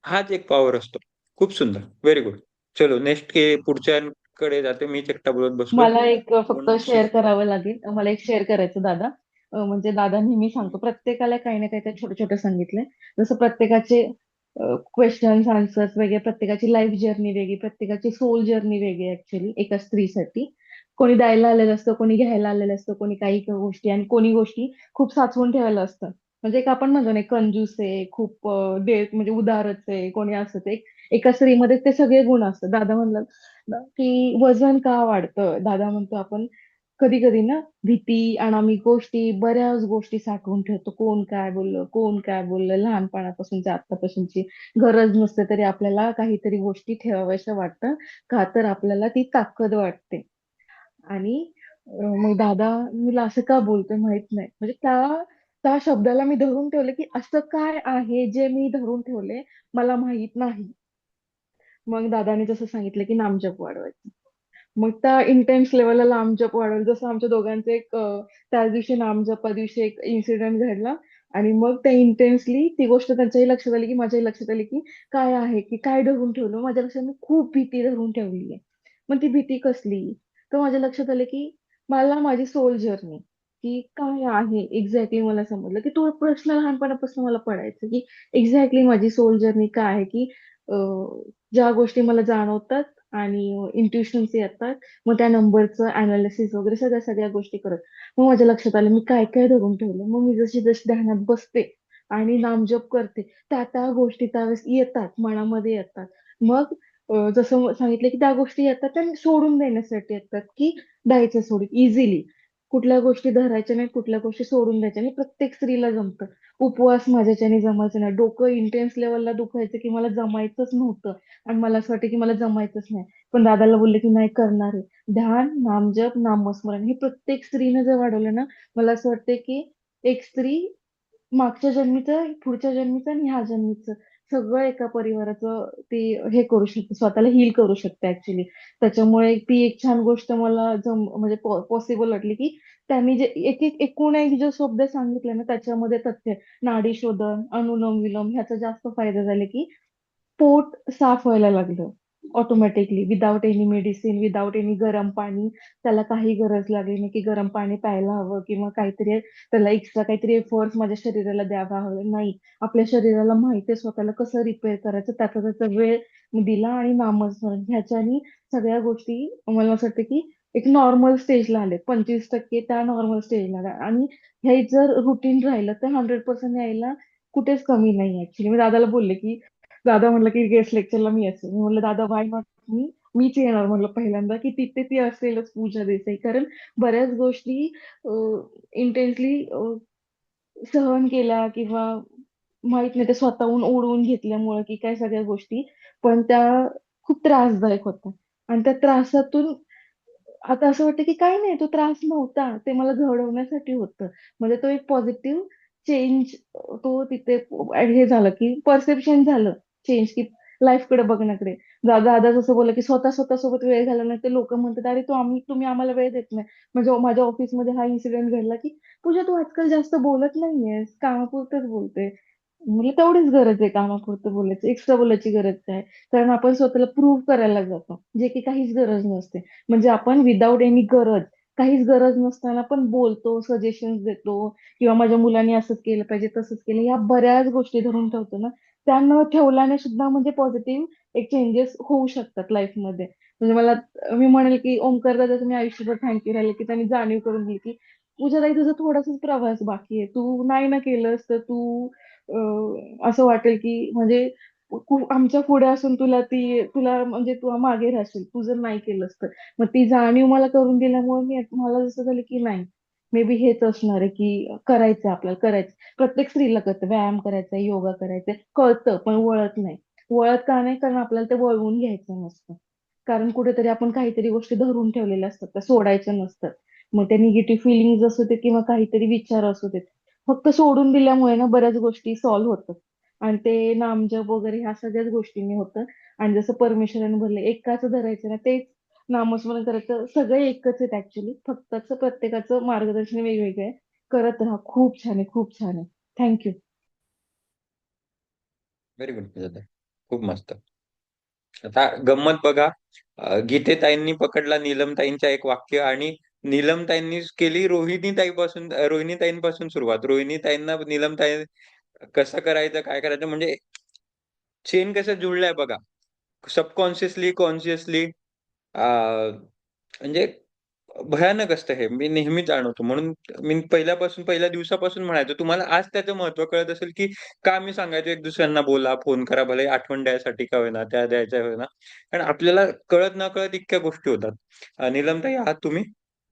हाच एक पॉवर असतो. खूप सुंदर, व्हेरी गुड. चलो नेक्स्ट के पुढच्याकडे जाते, मीच एकटा बोलत बसलोय मला एक फक्त म्हणून शेअर करावं लागेल. मला एक शेअर करायचं दादा. म्हणजे दादा नेहमी सांगतो प्रत्येकाला काही ना काही ते छोटे छोटे सांगितलंय. जसं प्रत्येकाचे क्वेश्चन्स आन्सर्स वेगळे, प्रत्येकाची लाईफ जर्नी वेगळी, प्रत्येकाची सोल जर्नी वेगळी ऍक्च्युली एका स्त्रीसाठी. कोणी द्यायला आलेलं असतं, कोणी घ्यायला आलेलं असतं, कोणी काही गोष्टी आणि कोणी गोष्टी खूप साचवून ठेवायला असतं. म्हणजे एक आपण म्हणतो ना एक कंजूस आहे, खूप म्हणजे उदारच आहे, कोणी असं ते एका स्त्रीमध्ये ते सगळे गुण असतात. दादा म्हणलं ना की वजन का वाढतं, दादा म्हणतो आपण कधी कधी ना भीती, अनामिक गोष्टी, बऱ्याच गोष्टी साठवून ठेवतो. कोण काय बोललं, कोण काय बोललं, लहानपणापासूनची आत्तापासूनची गरज नसते तरी आपल्याला काहीतरी गोष्टी ठेवाव्याशा वाटतं. का तर आपल्याला ती ताकद वाटते. आणि मग दादा मला असं का बोलतोय माहित नाही, म्हणजे त्या त्या शब्दाला मी धरून ठेवले की असं काय आहे जे मी धरून ठेवले मला माहित नाही. मग दादाने जसं सांगितलं की नामजप वाढवायचं. मग त्या इंटेन्स लेवलला नामजप वाढवलं. जसं आमच्या दोघांचं एक त्याच दिवशी नामजपा दिवशी एक इन्सिडेंट घडला. आणि मग त्या इंटेन्सली ती गोष्ट त्यांच्याही लक्षात आली की माझ्याही लक्षात आली की काय आहे की काय धरून ठेवलं माझ्या लक्षात. मी खूप भीती धरून ठेवली आहे. मग ती भीती कसली, तर माझ्या लक्षात आलं की मला माझी सोल जर्नी की काय आहे एक्झॅक्टली मला समजलं की तो प्रश्न लहानपणापासून मला पडायचा की एक्झॅक्टली माझी सोल जर्नी काय आहे. की ज्या गोष्टी मला जाणवतात आणि इंट्युशन्स येतात, मग त्या नंबरचं अनालिसिस वगैरे सगळ्या सगळ्या गोष्टी करत मग माझ्या लक्षात आलं मी काय काय धरून ठेवलं. मग मी जशी जशी ध्यानात बसते आणि नामजप करते त्या त्या गोष्टी त्यावेळेस येतात, मनामध्ये येतात. मग जसं सांगितलं की त्या गोष्टी येतात त्या सोडून देण्यासाठी येतात की द्यायचं सोडून इझिली. कुठल्या गोष्टी धरायच्या नाहीत, कुठल्या गोष्टी सोडून द्यायच्या नाही. प्रत्येक स्त्रीला जमतं. उपवास माझ्याच्याने जमायचं नाही. डोकं इंटेन्स लेवलला दुखायचं की मला जमायचंच नव्हतं आणि मला असं वाटतं की मला जमायचंच नाही. पण दादाला बोलले की नाही करणार आहे. ध्यान, नामजप, नामस्मरण हे प्रत्येक स्त्रीने जर वाढवलं ना, मला असं वाटतं की एक स्त्री मागच्या जन्मीचं, पुढच्या जन्मीचं आणि ह्या जन्मीचं सगळं एका परिवाराचं ती हे करू शकते, स्वतःला हील करू शकते ऍक्च्युली. त्याच्यामुळे ती एक छान गोष्ट मला म्हणजे पॉसिबल वाटली की त्यांनी जे एक एक एकूण एक जो शब्द सांगितले ना त्याच्यामध्ये तथ्य आहे. नाडी शोधन, अनुलोम विलोम ह्याचा जास्त फायदा झाले की पोट साफ व्हायला लागलं automatically, without any medicine, without any गरम पाणी. त्याला काही गरज लागली नाही की गरम पाणी प्यायला हवं किंवा काहीतरी त्याला एक्स्ट्रा काहीतरी एफर्ट्स माझ्या शरीराला द्यावा हवं. नाही, आपल्या शरीराला माहिती आहे स्वतःला कसं रिपेअर करायचं, त्याचा त्याचा वेळ दिला आणि नामस्मरण ह्याच्यानी सगळ्या गोष्टी मला असं वाटतं की एक नॉर्मल स्टेजला आले. 25% त्या नॉर्मल स्टेजला आल्या. आणि हे जर रुटीन राहिलं तर 100% यायला कुठेच कमी नाही ऍक्च्युली. मी दादाला बोलले की दादा म्हणलं की गेस्ट लेक्चरला मी असेल. मी म्हणलं दादा वाय नॉट मीच येणार म्हणलं पहिल्यांदा की तिथे ती असेलच पूजा देसाई. कारण बऱ्याच गोष्टी इंटेन्सली सहन केल्या किंवा माहित नाही ते स्वतःहून ओढवून घेतल्यामुळे की काय सगळ्या गोष्टी, पण त्या खूप त्रासदायक होत्या. आणि त्या त्रासातून आता असं वाटतं की काही नाही, तो त्रास नव्हता, ते मला घडवण्यासाठी होतं. म्हणजे तो एक पॉझिटिव्ह चेंज तो तिथे हे झालं की परसेप्शन झालं चेंज की लाईफकडे बघण्याकडे. दादा जसं बोलला की स्वतः स्वतःसोबत वेळ घालवला नाही तर लोक म्हणतात अरे तुम्ही आम्हाला वेळ देत नाही. म्हणजे माझ्या ऑफिसमध्ये हा इन्सिडेंट घडला की पूजा तू आजकाल जास्त बोलत नाहीयेस, कामापुरतच बोलते. म्हणजे तेवढीच गरज आहे कामापुरतं बोलायचं, एक्स्ट्रा बोलायची गरज काय. कारण आपण स्वतःला प्रूव्ह करायला जातो जे की काहीच गरज नसते. म्हणजे आपण विदाऊट एनी गरज, काहीच गरज नसताना पण बोलतो, सजेशन्स देतो किंवा माझ्या मुलांनी असंच केलं पाहिजे तसंच केलं, या बऱ्याच गोष्टी धरून ठेवतो ना. त्या न ठेवल्याने सुद्धा म्हणजे पॉझिटिव्ह एक चेंजेस होऊ शकतात लाईफमध्ये. म्हणजे मला मी म्हणेल की ओमकार दादा तुम्ही आयुष्यभर थँक्यू राहिले की त्यांनी जाणीव करून दिली की पूजा ताई तुझा थोडासाच प्रवास बाकी आहे, तू नाही ना केलंस तर तू असं वाटेल की म्हणजे खूप आमच्या पुढे असून तुला म्हणजे तू मागे राहशील तू जर नाही केलंस तर. मग ती जाणीव मला करून दिल्यामुळे मला जसं झालं की नाही, मे बी हेच असणार आहे की करायचं आपल्याला करायचं. प्रत्येक स्त्रीला कळतं व्यायाम करायचा, योगा करायचा कळतं पण वळत नाही. वळत का नाही, कारण आपल्याला ते वळवून घ्यायचं नसतं. कारण कुठेतरी आपण काहीतरी गोष्टी धरून ठेवलेल्या असतात त्या सोडायच्या नसतात. मग त्या निगेटिव्ह फिलिंग्ज असू दे किंवा काहीतरी विचार असू देत, फक्त सोडून दिल्यामुळे ना बऱ्याच गोष्टी सॉल्व्ह होतात. आणि ते नामजप वगैरे ह्या सगळ्याच गोष्टींनी होतं. आणि जसं परमेश्वराने बोलले एकाच धरायचं ना, तेच नामस्मरण करायचं. सगळे एकच आहेत ऍक्च्युली, फक्त असं प्रत्येकाचं मार्गदर्शन वेगवेगळं आहे. करत राहा. खूप छान आहे, खूप छान आहे. थँक्यू. Very good. खूप मस्त. आता गंमत बघा, गीतेताईंनी पकडला नीलमताईंच्या एक वाक्य, आणि नीलमताईंनी केली रोहिणीताईंपासून सुरुवात. रोहिणीताईंना नीलमताई कसं करायचं, काय करायचं, म्हणजे चेन कसं जुळलंय बघा, सबकॉन्शियसली कॉन्शियसली. म्हणजे भयानक असतं हे, मी नेहमी जाणवतो. म्हणून मी पहिल्या दिवसापासून म्हणायचो तुम्हाला, आज त्याचं महत्व कळत असेल की का मी सांगायचो एक दुसऱ्यांना बोला, फोन करा, भले आठवण द्यायसाठी का होईना, त्या द्यायच्या होईना. कारण आपल्याला कळत न कळत इतक्या गोष्टी होतात. नीलमताई आहात तुम्ही?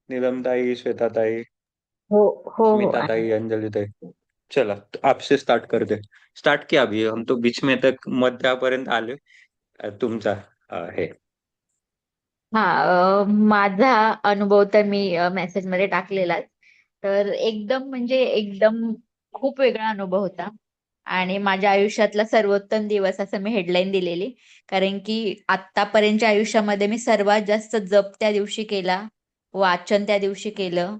नीलमताई, श्वेताताई, हो हो हो आहे. स्मिताताई, अंजलीताई, चला आपसे स्टार्ट करते. स्टार्ट किया अभी, हम तो बीच में तक मध्यापर्यंत आले. तुमचा हे. हा, माझा अनुभव तर मी मेसेज मध्ये टाकलेलाच. तर एकदम म्हणजे एकदम खूप वेगळा अनुभव होता. आणि माझ्या आयुष्यातला सर्वोत्तम दिवस असं मी हेडलाईन दिलेली. कारण की आतापर्यंतच्या आयुष्यामध्ये मी सर्वात जास्त जप त्या दिवशी केला, वाचन त्या दिवशी केलं,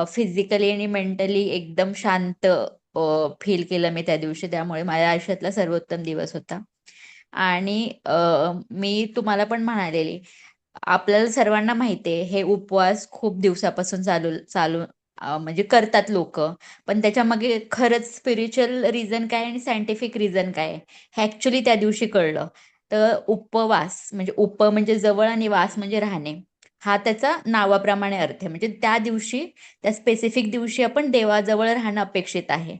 फिजिकली आणि मेंटली एकदम शांत फील केलं मी त्या दिवशी. त्यामुळे माझ्या आयुष्यातला सर्वोत्तम दिवस होता. आणि मी तुम्हाला पण म्हणालेली, आपल्याला सर्वांना माहिती आहे हे उपवास खूप दिवसापासून चालू चालू म्हणजे करतात लोक. पण त्याच्या मागे खरंच स्पिरिच्युअल रिझन काय आणि सायंटिफिक रिझन काय हे ऍक्च्युली त्या दिवशी कळलं. तर उपवास म्हणजे उप म्हणजे जवळ आणि वास म्हणजे राहणे, हा त्याचा नावाप्रमाणे अर्थ आहे. म्हणजे त्या दिवशी, त्या स्पेसिफिक दिवशी आपण देवाजवळ राहणं अपेक्षित आहे.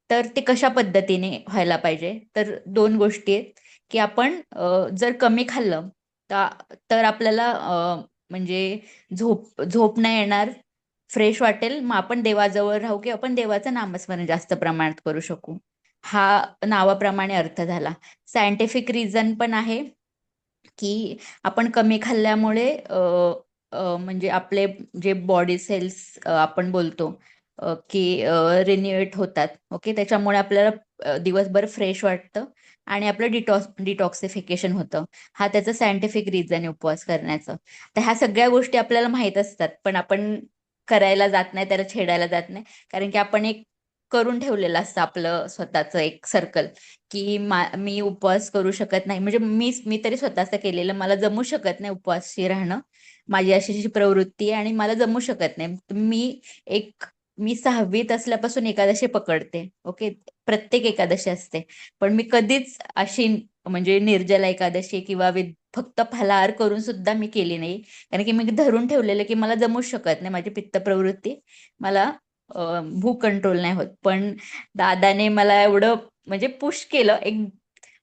तर ते कशा पद्धतीने व्हायला पाहिजे, तर दोन गोष्टी आहेत. की आपण जर कमी खाल्लं तर आपल्याला म्हणजे झोप नाही येणार, फ्रेश वाटेल, मग आपण देवाजवळ राहू की आपण देवाचं नामस्मरण जास्त प्रमाणात करू शकू. हा नावाप्रमाणे अर्थ झाला. सायंटिफिक रिझन पण आहे की आपण कमी खाल्ल्यामुळे म्हणजे आपले जे बॉडी सेल्स आपण बोलतो की रिन्युएट होतात. ओके, त्याच्यामुळे आपल्याला दिवसभर फ्रेश वाटतं आणि आपलं डिटॉक्सिफिकेशन होतं. हा त्याचं सायंटिफिक रिझन आहे उपवास करण्याचं. तर ह्या सगळ्या गोष्टी आपल्याला माहीत असतात, पण आपण करायला जात नाही, त्याला छेडायला जात नाही. कारण की आपण एक करून ठेवलेलं असतं आपलं स्वतःचं एक सर्कल, की मी उपवास करू शकत नाही. म्हणजे मी तरी स्वतःच केलेलं, मला जमू शकत नाही उपवासी राहणं. माझी अशी प्रवृत्ती आहे आणि मला जमू शकत नाही. मी 6वीत असल्यापासून एकादशी पकडते. ओके, प्रत्येक एकादशी असते. पण मी कधीच अशी म्हणजे निर्जला एकादशी किंवा फक्त फलाहार करून सुद्धा मी केली नाही. कारण की मी धरून ठेवलेलं की मला जमूच शकत नाही, माझी पित्त प्रवृत्ती, मला भूक कंट्रोल नाही होत. पण दादाने मला एवढं म्हणजे पुश केलं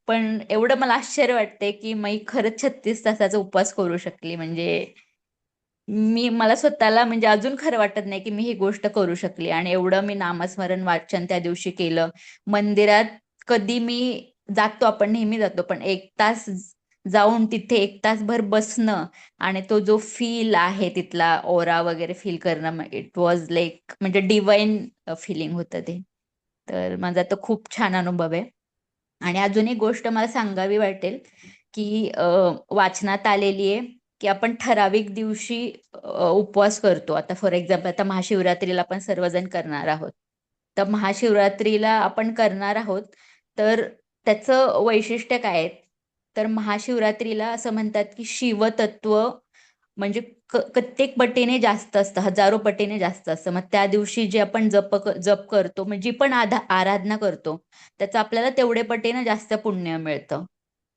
पण एवढं मला आश्चर्य वाटते की मी खरंच 36 तासाचा उपवास करू शकली. म्हणजे मला स्वतःला म्हणजे अजून खरं वाटत नाही की मी ही गोष्ट करू शकली. आणि एवढं मी नामस्मरण वाचन त्या दिवशी केलं. मंदिरात कधी मी जातो, आपण नेहमी जातो, पण 1 तास जाऊन तिथे 1 तासभर बसणं आणि तो जो फील आहे तिथला ओरा वगैरे फील करणं, इट वॉज लाईक म्हणजे डिवाइन फिलिंग होतं ते. तर माझा तो खूप छान अनुभव आहे. आणि अजून एक गोष्ट मला सांगावी वाटेल की वाचनात आलेली आहे की आपण ठराविक दिवशी उपवास करतो. आता फॉर एक्झाम्पल, आता महाशिवरात्रीला आपण सर्वजण करणार आहोत. तर महाशिवरात्रीला आपण करणार आहोत, तर त्याचं वैशिष्ट्य काय आहे? तर महाशिवरात्रीला असं म्हणतात की शिवतत्व म्हणजे कित्येक पटीने जास्त असतं, हजारो पटीने जास्त असतं. मग त्या दिवशी जे आपण जप करतो, म्हणजे जी पण आराधना करतो, त्याचं आपल्याला तेवढे पटीने जास्त पुण्य मिळतं.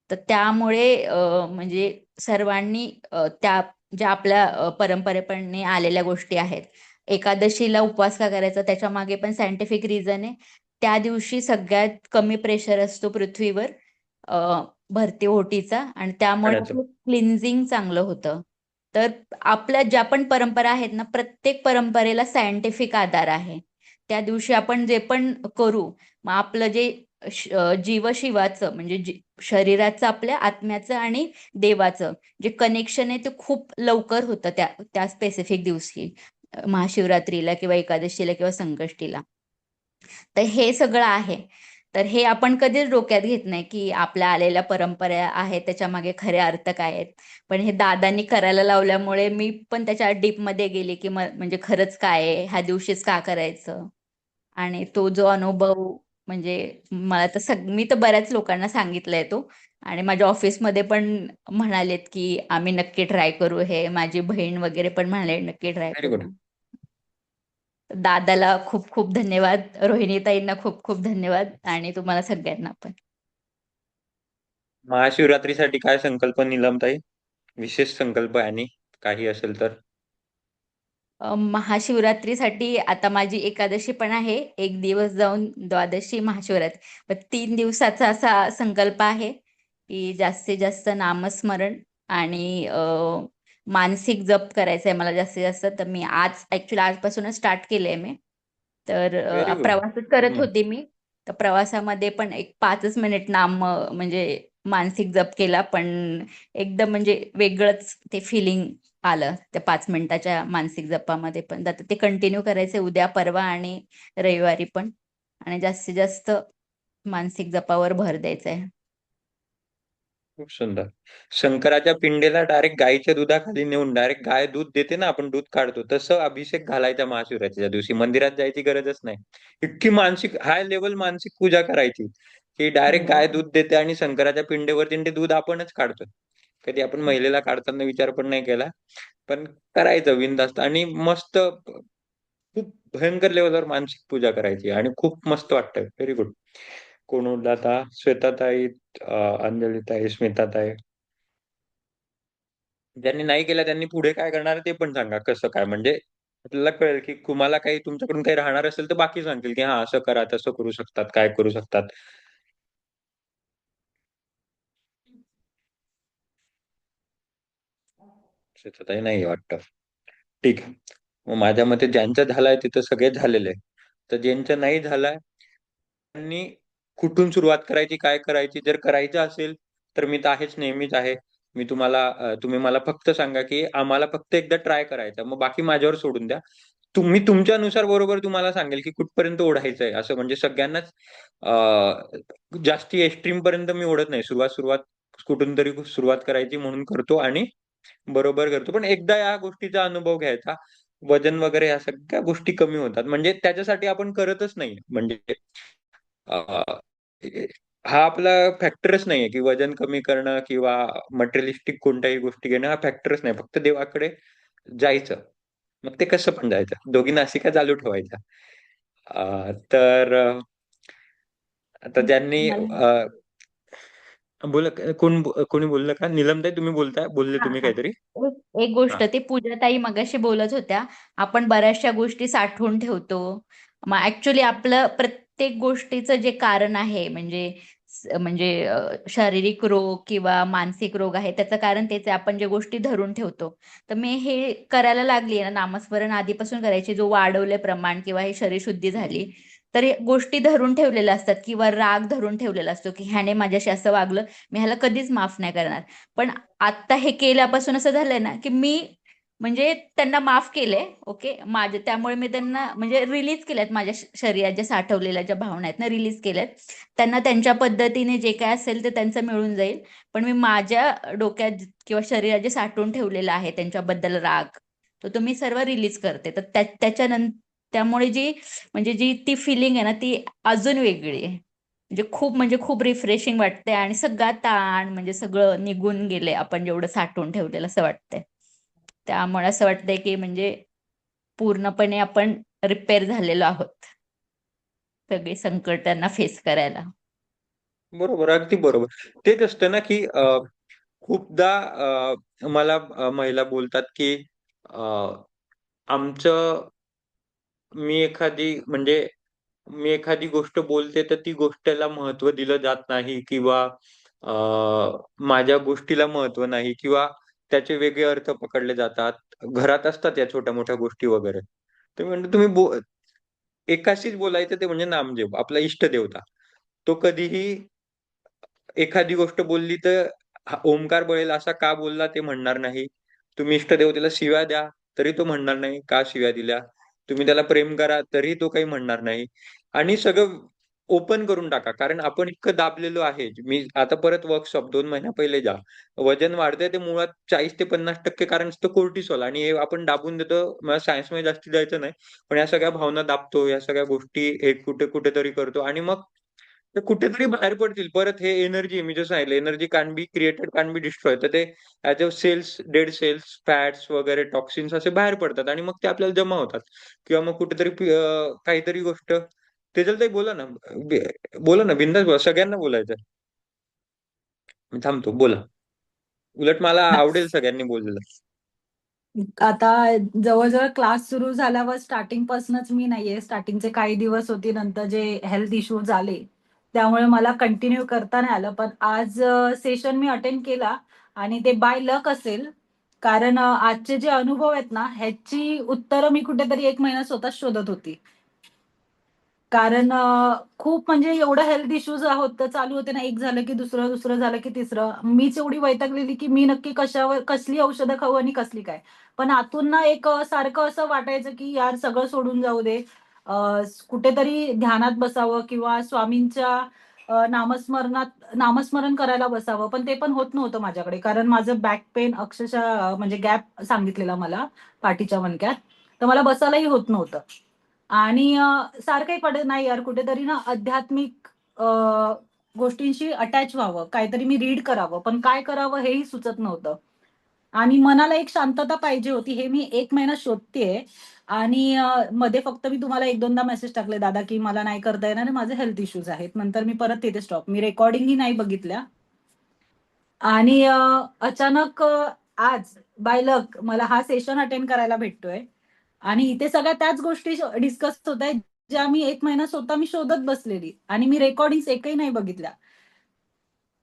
तर त्यामुळे म्हणजे सर्वांनी त्या ज्या आपल्या परंपरेपणे आलेल्या गोष्टी आहेत, एकादशीला उपवास का करायचा त्याच्या मागे पण सायंटिफिक रिझन आहे. त्या दिवशी सगळ्यात कमी प्रेशर असतो पृथ्वीवर भरती ओहोटीचा, आणि त्यामुळे पाण्याचं. आपलं क्लिन्झिंग चांगलं होतं. तर आपल्या ज्या पण परंपरा आहेत ना, प्रत्येक परंपरेला सायंटिफिक आधार आहे. त्या दिवशी आपण जे पण करू, मग आपलं जे जीवशिवाचं म्हणजे शरीराचं, आपल्या आत्म्याचं आणि देवाचं जे कनेक्शन आहे ते खूप लवकर होतं त्या त्या स्पेसिफिक दिवशी, महाशिवरात्रीला किंवा एकादशीला किंवा संकष्टीला. तर हे सगळं आहे. तर हे आपण कधीच डोक्यात घेत नाही की आपल्या आलेल्या परंपरा आहेत त्याच्या मागे खरे अर्थ काय आहेत. पण हे दादांनी करायला लावल्यामुळे मी पण त्याच्या डीपमध्ये गेले की म्हणजे खरंच काय आहे, ह्या दिवशीच का करायचं. आणि तो जो अनुभव म्हणजे मला तर मी तर बऱ्याच लोकांना सांगितलंय तो. आणि माझ्या ऑफिसमध्ये पण म्हणालेत की आम्ही नक्की ट्राय करू हे. माझी बहीण वगैरे पण म्हणाले नक्की ट्राय व्हेरी गुड. करू. दादाला खूप खूप धन्यवाद, रोहिणीताईंना खूप खूप धन्यवाद आणि तुम्हाला सगळ्यांना पण. महाशिवरात्रीसाठी काय संकल्प नीलमताई? विशेष संकल्प आणि काही असेल तर? महाशिवरात्रीसाठी आता माझी एकादशी पण आहे. एक दिवस जाऊन द्वादशी महाशिवरात्री. पण 3 दिवसाचा असा संकल्प आहे की जास्तीत जास्त नामस्मरण आणि मानसिक जप करायचा आहे मला जास्तीत जास्त. तर मी ऍक्च्युली आजपासूनच स्टार्ट केलंय मी. तर व्हेरी गुड. प्रवासच करत होते मी. तर प्रवासामध्ये पण एक 5 मिनिट नाम म्हणजे मानसिक जप केला. पण एकदम म्हणजे वेगळंच ते फिलिंग आलं त्या 5 मिनिटाच्या मानसिक जपामध्ये पण. आता ते कंटिन्यू करायचे उद्या, परवा आणि रविवारी पण. आणि जास्तीत जास्त मानसिक जपावर भर द्यायचा आहे. खूप सुंदर. शंकराच्या पिंडेला डायरेक्ट गाईच्या दुधाखाली नेऊन डायरेक्ट गाय दूध देते ना, आपण दूध काढतो तसं अभिषेक घालायचा महाशिवरात्रीच्या दिवशी. मंदिरात जायची गरजच नाही. इतकी मानसिक हाय लेवल मानसिक पूजा करायची की डायरेक्ट गाय दूध देते आणि शंकराच्या पिंडेवरती ते दूध आपणच काढतो. कधी आपण महिलेला काढताना विचार पण नाही केला. पण करायचं बिनधास्त आणि मस्त. खूप भयंकर लेवलवर मानसिक पूजा करायची आणि खूप मस्त वाटतं. Very good. कोण उरला आता? श्वेताताई, अंजलीताई, स्मिताताई. ज्यांनी नाही केलं त्यांनी पुढे काय करणार ते पण सांगा, कसं काय म्हणजे आपल्याला कळेल की तुम्हाला काही तुमच्याकडून काही राहणार असेल तर बाकी सांगतील की हा असं करा, तसं करू शकतात, काय करू शकतात. श्वेताताई नाही वाटतं. ठीक आहे. मग माझ्या मते ज्यांचं झालंय तिथं सगळे झालेले आहे. तर ज्यांचं नाही झालंय त्यांनी कुठून सुरुवात करायची, काय करायची? जर करायचं असेल तर मी तर आहेच, नेहमीच आहे. मी तुम्हाला तुम्ही मला फक्त सांगा की आम्हाला फक्त एकदा ट्राय करायचं, मग बाकी माझ्यावर सोडून द्या. तुम्ही तुमच्यानुसार बरोबर तुम्हाला सांगेल की कुठपर्यंत ओढायचंय. असं म्हणजे सगळ्यांनाच जास्ती एक्स्ट्रीम पर्यंत मी ओढत नाही. सुरुवात सुरुवात कुठून तरी सुरुवात करायची म्हणून करतो आणि बरोबर करतो. पण एकदा या गोष्टीचा अनुभव घ्यायचा, वजन वगैरे या सगळ्या गोष्टी कमी होतात. म्हणजे त्याच्यासाठी आपण करतच नाही. म्हणजे अ, हा आपला फॅक्टरच नाहीये की वजन कमी करणं किंवा मटेरियलिस्टिक कोणत्याही गोष्टी घेणं हा फॅक्टरच नाही. फक्त देवाकडे जायचं. मग ते कसं पण जायचं. दोघी नासिका चालू ठेवायच्या. तर आता ज्यांनी मला बोला. कोणी बोललं का? नीलमताई तुम्ही बोलले हा तुम्ही हा काहीतरी? एक गोष्ट हा. ती पूजाताई मगाशी बोलत होत्या. आपण बऱ्याचशा गोष्टी साठवून ठेवतो. मग ऍक्च्युली आपलं प्रत्येक गोष्टीचं जे कारण आहे म्हणजे म्हणजे शारीरिक रोग किंवा मानसिक रोग आहे त्याचं कारण तेच आहे. आपण जे गोष्टी धरून ठेवतो. तर मी हे करायला लागली ना, नामस्मरण आधीपासून करायची. जो वाढवले प्रमाण किंवा हे शरीरशुद्धी झाली तर हे गोष्टी धरून ठेवलेल्या असतात किंवा राग धरून ठेवलेला असतो की ह्याने माझ्याशी असं वागलं, मी ह्याला कधीच माफ नाही करणार. पण आता हे केल्यापासून असं झालंय ना की मी म्हणजे त्यांना माफ केलंय. ओके, माझे त्यामुळे मी त्यांना म्हणजे रिलीज केल्यात. माझ्या शरीरात ज्या साठवलेल्या ज्या भावना आहेत ना रिलीज केल्यात. त्यांना त्यांच्या पद्धतीने जे काय असेल ते त्यांचं मिळून जाईल. पण मी माझ्या डोक्यात किंवा शरीरात जे साठवून ठेवलेलं आहे त्यांच्याबद्दल राग, तो मी सर्व रिलीज करते. तर त्याच्यानंतर त्यामुळे जी म्हणजे जी ती फिलिंग आहे ना ती अजून वेगळी आहे. म्हणजे खूप रिफ्रेशिंग वाटते आणि सगळा ताण म्हणजे सगळं निघून गेले आपण जेवढं साठवून ठेवलेलं असं वाटतंय. त्यामुळे असं वाटतंय की म्हणजे पूर्णपणे आपण रिपेअर झालेलो आहोत सगळी संकटांना फेस करायला. बरोबर, अगदी बरोबर. तेच असतं ना की खूपदा मला महिला बोलतात की अ, आमचं मी एखादी म्हणजे मी एखादी गोष्ट बोलते तर ती गोष्टीला महत्व दिलं जात नाही किंवा माझ्या गोष्टीला महत्व नाही किंवा त्याचे वेगळे अर्थ पकडले जातात. घरात असतात या छोट्या मोठ्या गोष्टी वगैरे. तर म्हणजे एकाशीच बोलायचं ते म्हणजे नामदेव, आपला इष्टदेवता. तो कधीही एखादी गोष्ट बोलली तर ओमकार बळेल असा का बोलला ते म्हणणार नाही. तुम्ही इष्टदेवतेला शिव्या द्या तरी तो म्हणणार नाही का शिव्या दिल्या. तुम्ही त्याला प्रेम करा तरी तो काही म्हणणार नाही. आणि सगळं ओपन करून टाका, कारण आपण इतकं दाबलेलो आहे. मी आता परत वर्कशॉप 2 महिन्या पहिले जा, वजन वाढतंय ते मुळात 40 ते 50% कारण असतं कोर्टिसॉल, आणि हे आपण दाबून देतो. मला सायन्समध्ये जास्त जायचं नाही, पण या सगळ्या भावना दाबतो, या सगळ्या गोष्टी एक कुठे कुठेतरी करतो, आणि मग ते कुठेतरी बाहेर पडतील. परत हे एनर्जी, मी जसं सांगितलं, energy can be created, can be destroy. तर ते age cells, dead cells, fats वगैरे, टॉक्सिन्स असे बाहेर पडतात, आणि मग ते आपल्याला जमा होतात. किंवा मग कुठेतरी काहीतरी गोष्ट. तेजल बोला ना. बोला ना, बिंदास बोला, सगळ्यांना बोलायचं. मी थांबतो, बोला. उलट मला आवडेल सगळ्यांनी बोललेलं. आता जवळजवळ क्लास सुरू झाल्यावर स्टार्टिंग पासूनच मी नाहीये. स्टार्टिंगचे काही दिवस होते, नंतर जे हेल्थ इश्यूज आले त्यामुळे मला कंटिन्यू करता नाही आलं. पण आज सेशन मी अटेंड केला आणि ते बाय लक असेल, कारण आजचे जे अनुभव आहेत ना ह्याची उत्तरं मी कुठेतरी 1 महिना स्वतः शोधत होती. कारण खूप म्हणजे एवढं हेल्थ इश्यूज होतं, चालू होते ना, एक झालं की दुसरं, दुसरं झालं की तिसरं. मीच एवढी वैतागलेली की मी नक्की कशावर कसली औषधं खाऊ आणि कसली काय. पण आतून ना एक सारखं असं वाटायचं की यार सगळं सोडून जाऊ दे, कुठेतरी ध्यानात बसावं किंवा स्वामींच्या नामस्मरण करायला बसावं. पण ते पण होत नव्हतं माझ्याकडे, कारण माझं बॅक पेन अक्षरशः म्हणजे गॅप सांगितलेला मला पाठीच्या मणक्यात, तर मला बसायलाही होत नव्हतं. आणि सारखंही पडत नाही यार, कुठेतरी ना आध्यात्मिक गोष्टींशी अटॅच व्हावं, काहीतरी मी रीड करावं, पण काय करावं हेही सुचत नव्हतं. आणि मनाला एक शांतता पाहिजे होती, हे मी 1 महिना शोधतेय. आणि मध्ये फक्त मी तुम्हाला 1-2दा मेसेज टाकले दादा की मला नाही करता येणार, माझे हेल्थ इश्यूज आहेत. नंतर मी परत तिथे स्टॉप, मी रेकॉर्डिंगही नाही बघितल्या. आणि अचानक आज बाय लक मला हा सेशन अटेंड करायला भेटतोय, आणि इथे सगळ्या त्याच गोष्टी डिस्कस होत आहेत ज्या मी 1 महिना स्वतः मी शोधत बसलेली, आणि मी रेकॉर्डिंग एकही नाही बघितल्या.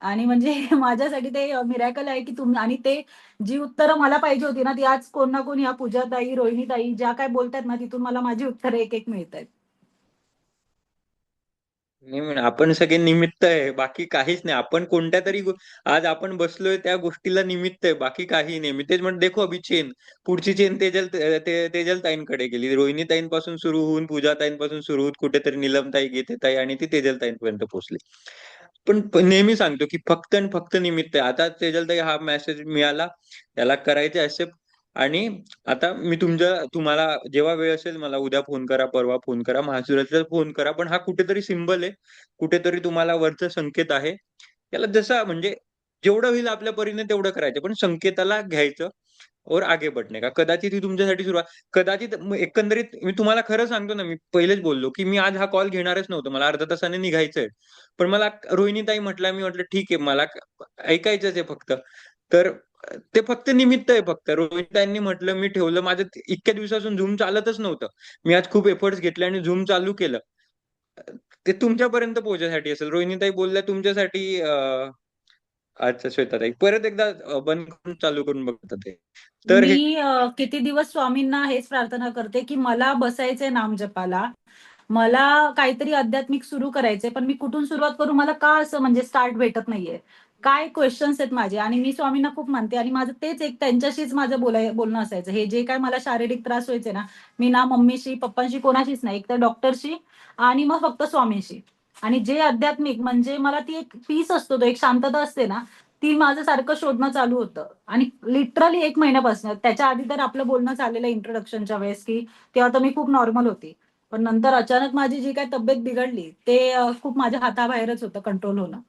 आणि म्हणजे माझ्यासाठी ते मिरॅकल आहे की तुम्ही, आणि ते जी उत्तरं मला पाहिजे होती ना ती आज कोण ना कोण, या पूजाताई, रोहिणीताई ज्या काय बोलतात ना, तिथून मला माझी उत्तरं एक एक मिळत आहेत. नाही म्हणा, आपण सगळे निमित्त आहे, बाकी काहीच नाही. आपण कोणत्या तरी आज आपण बसलोय त्या गोष्टीला निमित्त आहे, बाकी काही नाही. मी तेच म्हणतो, देखो अभि चेन, पुढची चेन तेजल ताईंकडे गेली. रोहिणी ताईंपासून सुरू होऊन, पूजा ताईंपासून सुरू होऊन, कुठेतरी नीलमताई, गीतेताई, आणि ती तेजल ताईंपर्यंत पोहोचली. पण नेहमी सांगतो की फक्त आणि फक्त निमित्त आहे. आता तेजलताई हा मेसेज मिळाला, त्याला करायचे असे. आणि आता मी तुम्हाला जेव्हा वेळ असेल, मला उद्या फोन करा, परवा फोन करा, महाशिवरात्रीला फोन करा, पण हा कुठेतरी सिंबल आहे, कुठेतरी तुम्हाला वरचा संकेत आहे. त्याला जसा म्हणजे जेवढं होईल आपल्या परीने तेवढं करायचं, पण संकेताला घ्यायचं और आगे बढ़ने का. कदाचित ही तुमच्यासाठी सुरुवात, कदाचित एकंदरीत मी तुम्हाला खरं सांगतो ना, मी पहिलेच बोललो की मी आज हा कॉल घेणारच नव्हतो, मला अर्ध्या तासाने निघायचंय. पण मला रोहिणीताई म्हटलं, मी म्हटलं ठीक आहे, मला ऐकायचंच आहे फक्त. तर ते फक्त निमित्त आहे. फक्त रोहिणीताईंनी म्हटलं, मी ठेवलं. माझं इतक्या दिवसापासून झूम चालतच नव्हतं, मी आज खूप एफर्ट्स घेतले आणि झूम चालू केलं. ते तुमच्यापर्यंत पोहोचण्यासाठी असेल. रोहिणीताई बोलल्या तुमच्यासाठी. अच्छा श्वेताताई, परत एकदा बंद करून चालू करून बघतात ते. तर हे मी किती दिवस स्वामींना हेच प्रार्थना करते की मला बसायचंय नाम जपाला, मला काहीतरी आध्यात्मिक सुरू करायचंय, पण मी कुठून सुरुवात करू, मला का असं म्हणजे स्टार्ट भेटत नाहीये. काय क्वेश्चन्स आहेत माझे, आणि मी स्वामींना खूप मानते, आणि माझं तेच एक त्यांच्याशीच माझं बोलणं असायचं. हे जे काय मला शारीरिक त्रास व्हायचे ना, मी ना मम्मीशी पप्पांशी कोणाशीच नाही, एक तर डॉक्टरशी आणि मग फक्त स्वामींशी. आणि जे आध्यात्मिक म्हणजे मला ती एक पीस असतो, तो एक शांतता असते ना, ती माझं सारखं शोधणं चालू होतं. आणि लिटरली 1 महिन्यापासून, त्याच्या आधी तर आपलं बोलणं चाललेलं इंट्रोडक्शनच्या वेळेस की तेव्हा तर मी खूप नॉर्मल होती. पण नंतर अचानक माझी जी काही तब्येत बिघडली ते खूप माझ्या हाताबाहेरच होतं कंट्रोल होणं.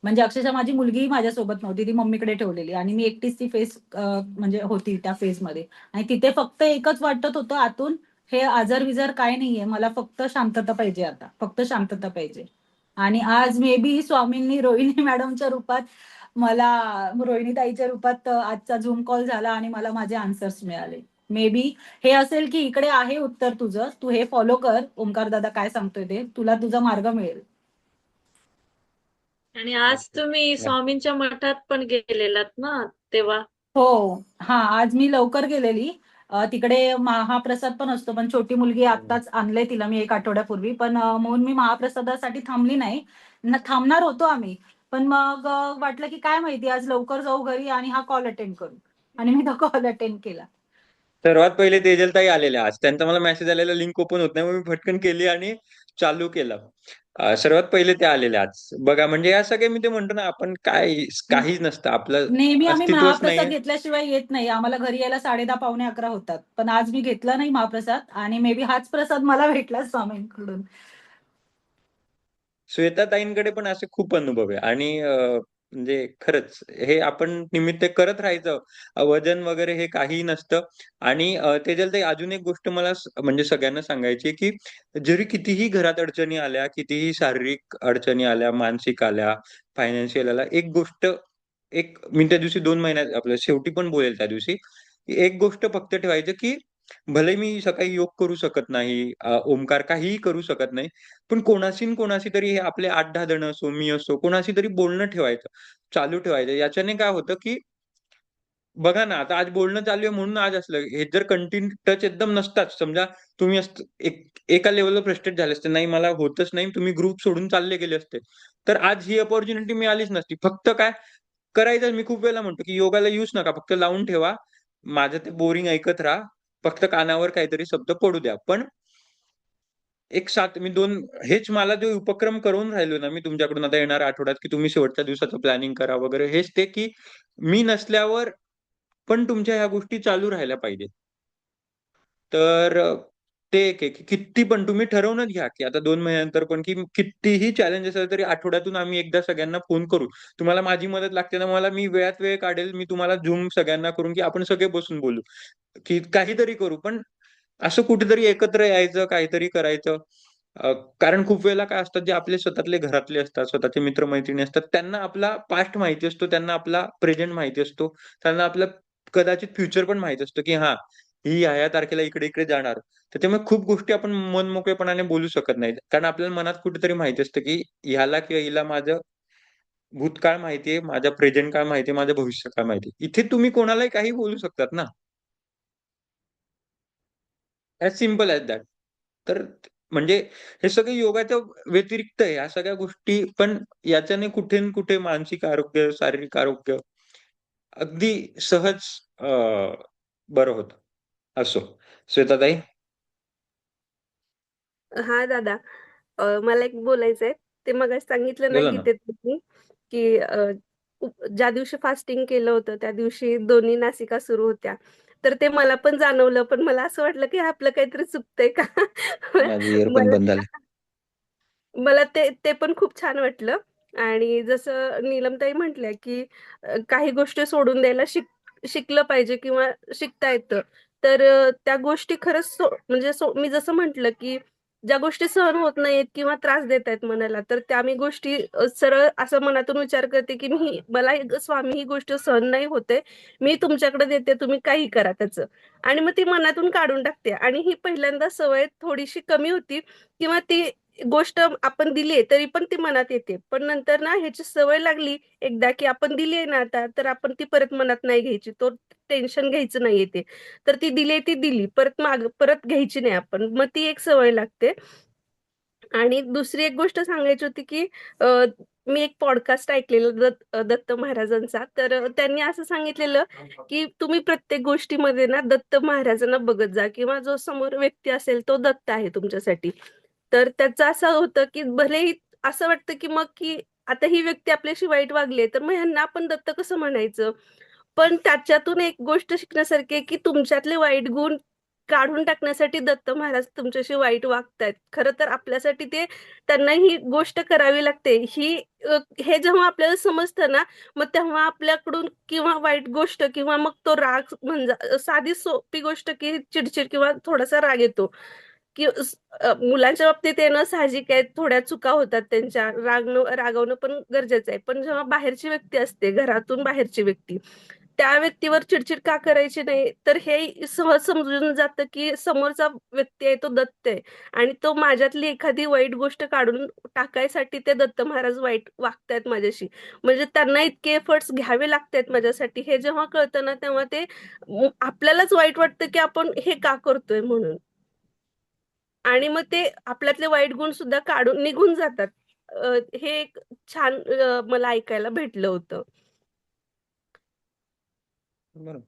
म्हणजे अक्षरशः माझी मुलगीही माझ्यासोबत नव्हती, ती मम्मीकडे ठेवलेली, आणि मी एकटीच ती फेस म्हणजे होती त्या फेजमध्ये. आणि तिथे फक्त एकच वाटत होतं आतून, हे आजार विजार काय नाहीये, मला फक्त शांतता पाहिजे, आता फक्त शांतता पाहिजे. आणि आज मे बी स्वामींनी रोहिणी मॅडमच्या रूपात मला, रोहिणी ताईच्या रूपात आजचा झूम कॉल झाला आणि मला माझे आन्सर्स मिळाले. मे बी हे असेल की इकडे आहे उत्तर तुझं, तू हे फॉलो कर, ओंकार दादा काय सांगतोय ते, तुला तुझा मार्ग मिळेल. आणि आज तुम्ही स्वामींच्या मठात पण गेलेलात ना तेव्हा. हो, हा, आज मी लवकर गेलेली. तिकडे महाप्रसाद पण असतो, पण छोटी मुलगी आत्ताच आणले तिला मी 1 आठवड्यापूर्वी, पण म्हणून मी महाप्रसादासाठी थांबली नाही. थांबणार होतो आम्ही, पण मग वाटलं की काय माहिती आज लवकर जाऊ घरी आणि हा कॉल अटेंड करू, आणि मी तो कॉल अटेंड केला. सर्वात पहिले तेजलताई आलेल्या आज, त्यांचा मला मेसेज आलेला, लिंक ओपन होत नाही, मग मी फटकन केली आणि चालू केलं. सर्वात पहिले ते आलेले आज बघा, म्हणजे या सगळे मी ते म्हणतो ना, आपण काय काहीच नसतं, आपलं नेहमी आम्ही अस्तित्वच महाप्रसाद नाहीये. घेतल्याशिवाय येत नाही. आम्हाला घरी यायला 10:30 पावणे 11 होतात. पण आज मी घेतला नाही महाप्रसाद आणि मे बी हाच प्रसाद मला भेटला स्वामींकडून. श्वेताताईंकडे पण असे खूप अनुभव आहे आणि म्हणजे खरंच हे आपण निमित्त करत राहायचं. वजन वगैरे हे काहीही नसतं. आणि त्याच्यात एक अजून एक गोष्ट मला म्हणजे सगळ्यांना सांगायची आहे, की जरी कितीही घरात अडचणी आल्या, कितीही शारीरिक अडचणी आल्या, मानसिक आल्या, फायनान्शियल आल्या, एक गोष्ट, एक मी त्या दिवशी 2 महिन्यात आपल्या शेवटी पण बोलेल त्या दिवशी, की एक गोष्ट फक्त ठेवायचं, की भले मी सकाळी योग करू शकत नाही, ओमकार काहीही करू शकत नाही, पण कोणाशी न कोणाशी तरी हे आपले 8-10 जण असो, मी असो, कोणाशी तरी बोलणं ठेवायचं, चालू ठेवायचं. याच्याने काय होतं, की बघा ना, आता आज बोलणं चालू आहे म्हणून आज असलं. हे जर कंटिन्यू टच एकदम नसताच, समजा तुम्ही एका लेव्हलवर फ्रस्ट्रेट झाले असते, नाही मला होतच नाही, तुम्ही ग्रुप सोडून चालले गेले असते. तर आज ही अपॉर्च्युनिटी मिळालीच नसती. फक्त काय करायचं, मी खूप वेळेला म्हणतो, की योगाला येऊच नका, फक्त लावून ठेवा. माझं ते बोरिंग ऐकत राहा. फक्त कानावर काहीतरी शब्द पडू द्या. पण एक सात मी 2 हेच मला जो उपक्रम करून राहिलो ना मी तुमच्याकडून आता येणाऱ्या आठवड्यात, की तुम्ही शेवटच्या दिवसाचं प्लॅनिंग करा वगैरे, हेच ते, की मी नसल्यावर पण तुमच्या ह्या गोष्टी चालू राहायला पाहिजे. तर ते एक आहे, की किती पण तुम्ही ठरवूनच घ्या, की आता 2 महिन्यानंतर पण, की कितीही चॅलेंज असेल तरी आठवड्यातून आम्ही एकदा सगळ्यांना फोन करू. तुम्हाला माझी मदत लागते ना, मला मी वेळात वेळ काढेल. मी तुम्हाला Zoom सगळ्यांना करून, की आपण सगळे बसून बोलू, की काहीतरी करू. पण असं कुठेतरी एकत्र यायचं, काहीतरी करायचं. कारण खूप वेळेला काय असतात, जे आपले स्वतःतले घरातले असतात, स्वतःचे मित्र-मैत्रिणी असतात, त्यांना आपला पास्ट माहिती असतो, त्यांना आपला प्रेझेंट माहिती असतो, त्यांना आपलं कदाचित फ्युचर पण माहिती असतं, की हां, ही ह्या-ह्या तारखेला इकडे-इकडे जाणार. त्याच्यामुळे खूप गोष्टी आपण मनमोकळेपणाने बोलू शकत नाहीत. कारण आपल्याला मनात कुठेतरी माहिती असतं, की ह्याला किंवा हिला माझं भूतकाळ माहिती आहे, माझा प्रेझेंट काळ माहिती आहे, माझं भविष्यकाळ माहिती आहे. इथे तुम्ही कोणालाही काही बोलू शकतात ना. As simple as that. तर म्हणजे हे सगळं योगाच्या व्यतिरिक्त आहे. ह्या सगळ्या गोष्टी पण याच्याने कुठे ना कुठे मानसिक आरोग्य, शारीरिक आरोग्य अगदी सहज अ, बरं होतं. असो. श्वेताताई? हा दादा, मला एक बोलायचंय. ते मगाशी सांगितलं ना बोला ना. गीतेत तुम्ही, की ज्या दिवशी फास्टिंग केलं होतं, त्या दिवशी दोन्ही नासिका सुरू होत्या. तर ते मला पण जाणवलं, पण मला असं वाटलं, की आपलं काहीतरी चुकतंय का? माझे इयरफोन मला बंद झाले. मला ते ते पण खूप छान वाटलं. आणि जसं नीलमताई म्हटल्या, की काही गोष्टी सोडून द्यायला शिकलं पाहिजे किंवा शिकता येतं. तर त्या गोष्टी खरंच म्हणजे मी जसं म्हटलं, की ज्या गोष्टी सहन होत नाहीयेत किंवा त्रास देत आहेत मनाला, तर त्या मी गोष्टी सरळ असं मनातून विचार करते, की स्वामी ही गोष्ट सहन नाही होत मी तुमच्याकडे देते, तुम्ही काही करा त्याचं. आणि मग ती मनातून काढून टाकते. आणि ही पहिल्यांदा सवय थोडीशी कमी होती किंवा ती गोष्ट आपण दिली आहे, तरी पण ती मनात येते. पण नंतर ना ह्याची सवय लागली एकदा, की आपण दिली आहे ना आता, तर आपण ती परत मनात नाही घ्यायची. तो टेन्शन घ्यायचं नाहीये ते. तर ती दिली आहे ती दिली. परत घ्यायची नाही आपण. मग ती एक सवय लागते. आणि दुसरी एक गोष्ट सांगायची होती, की अ, मी एक पॉडकास्ट ऐकलेला दत्त महाराजांचा. तर त्यांनी असं सांगितलेलं, की तुम्ही प्रत्येक गोष्टीमध्ये ना दत्त महाराजांना बघत जा किंवा जो समोर व्यक्ती असेल तो दत्त आहे तुमच्यासाठी. तर त्याचं असं होतं, की भलेही असं वाटतं, की मग की आता ही व्यक्ती आपल्याशी वाईट वागली तर मग ह्यांना आपण दत्त कसं म्हणायचं? पण त्याच्यातून एक गोष्ट शिकण्यासारखी आहे, की तुमच्यातले वाईट गुण काढून टाकण्यासाठी दत्त महाराज तुमच्याशी वाईट वागतायत. खरं तर आपल्यासाठी त्यांना ही गोष्ट करावी लागते. हे जेव्हा आपल्याला समजतं ना, मग तेव्हा आपल्याकडून किंवा वाईट गोष्ट किंवा मग तो राग म्हणजे साधी सोपी गोष्ट, की चिडचिड किंवा थोडासा राग येतो. की मुलांच्या बाबतीत येणं साहजिक आहे. थोड्या चुका होतात त्यांच्या. रागवणं पण गरजेचं आहे. पण जेव्हा बाहेरची व्यक्ती असते, घरातून बाहेरची व्यक्ती, त्या व्यक्तीवर चिडचिड का करायची नाही? तर हे सहज समजून जातं, की समोरचा व्यक्ती आहे तो दत्त आहे आणि तो माझ्यातली एखादी वाईट गोष्ट काढून टाकायसाठी ते दत्त महाराज वाईट वागतायत माझ्याशी. म्हणजे त्यांना इतके एफर्ट्स घ्यावे लागतायत माझ्यासाठी. हे जेव्हा कळतं ना, तेव्हा ते आपल्यालाच वाईट वाटतं, की आपण हे का करतोय म्हणून. आणि मग ते आपल्यातले वाईट गुण सुद्धा काढून निघून जातात. हे एक छान मला ऐकायला भेटलं होतं. बरोबर.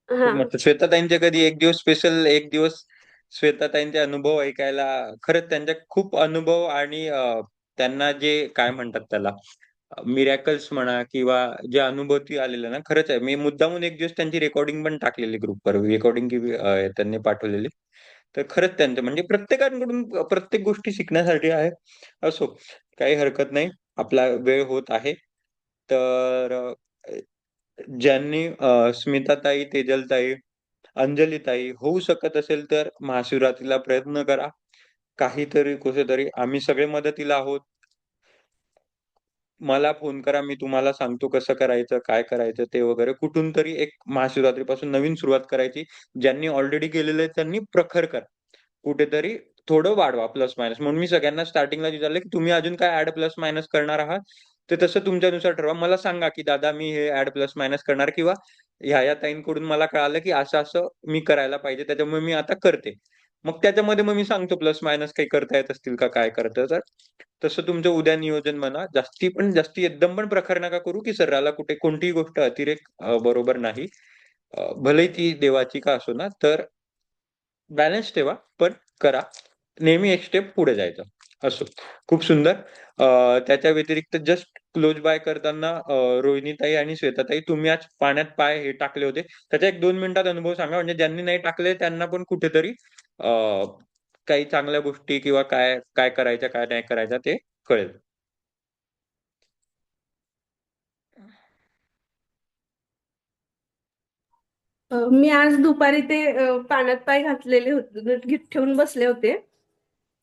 खूप हां. मस्त. श्वेताताईंचे कधी एक दिवस स्पेशल, एक दिवस श्वेताताईंचे अनुभव ऐकायला खरंच त्यांच्या खूप अनुभव आणि त्यांना जे काय म्हणतात त्याला मिरॅकल्स म्हणा किंवा जे अनुभूती आलेलं ना खरंच आहे. मी मुद्दामून एक दिवस त्यांची रेकॉर्डिंग पण टाकलेली ग्रुपवर रेकॉर्डिंग त्यांनी पाठवलेली. तर खरंच त्यांचं म्हणजे प्रत्येकाकडून प्रत्येक गोष्टी शिकण्यासाठी आहे. असो काही हरकत नाही. आपला वेळ होत आहे. तर ज्यांनी स्मिताताई, तेजलताई, अंजलीताई होऊ शकत असेल तर महाशिवरात्रीला प्रयत्न करा. काहीतरी कुठेतरी आम्ही सगळे मदतीला आहोत. मला फोन करा. मी तुम्हाला सांगतो कसं करायचं, काय करायचं ते वगैरे. कुठून तरी एक महाशिवरात्रीपासून नवीन सुरुवात करायची. ज्यांनी ऑलरेडी केलेलं आहे त्यांनी प्रखर करा. कुठेतरी थोडं वाढवा प्लस मायनस. म्हणून मी सगळ्यांना स्टार्टिंगला विचारलं की तुम्ही अजून काय ऍड प्लस मायनस करणार आहात? ते तसं तुमच्यानुसार ठरवा. मला सांगा की दादा मी हे ऍड प्लस मायनस करणार किंवा ह्या ताईंकडून मला कळालं की असं मी करायला पाहिजे त्याच्यामुळे मी आता करते. मग त्याच्यामध्ये मग मी सांगतो प्लस मायनस काही करता येत असतील का काय करतं तर तसं तुमचं उद्या नियोजन म्हणा. जास्ती एकदम पण प्रखर नका करू की शरीराला कुठे कोणतीही गोष्ट अतिरेक बरोबर नाही. भलेही ती देवाची का असो ना तर बॅलन्स ठेवा पण करा. नेहमी एक स्टेप पुढे जायचं असो. खूप सुंदर. त्याच्या व्यतिरिक्त जस्ट क्लोज बाय करताना रोहिणीताई आणि श्वेताताई तुम्ही आज पाण्यात पाय हे टाकले होते त्याच्या 1-2 मिनिटात अनुभव सांगा म्हणजे ज्यांनी नाही टाकले त्यांना पण कुठेतरी काही चांगल्या गोष्टी किंवा काय काय करायचं काय नाही करायचं ते कळेल. मी आज दुपारी ते पाण्यात पाय घातलेले होते ठेवून बसले होते.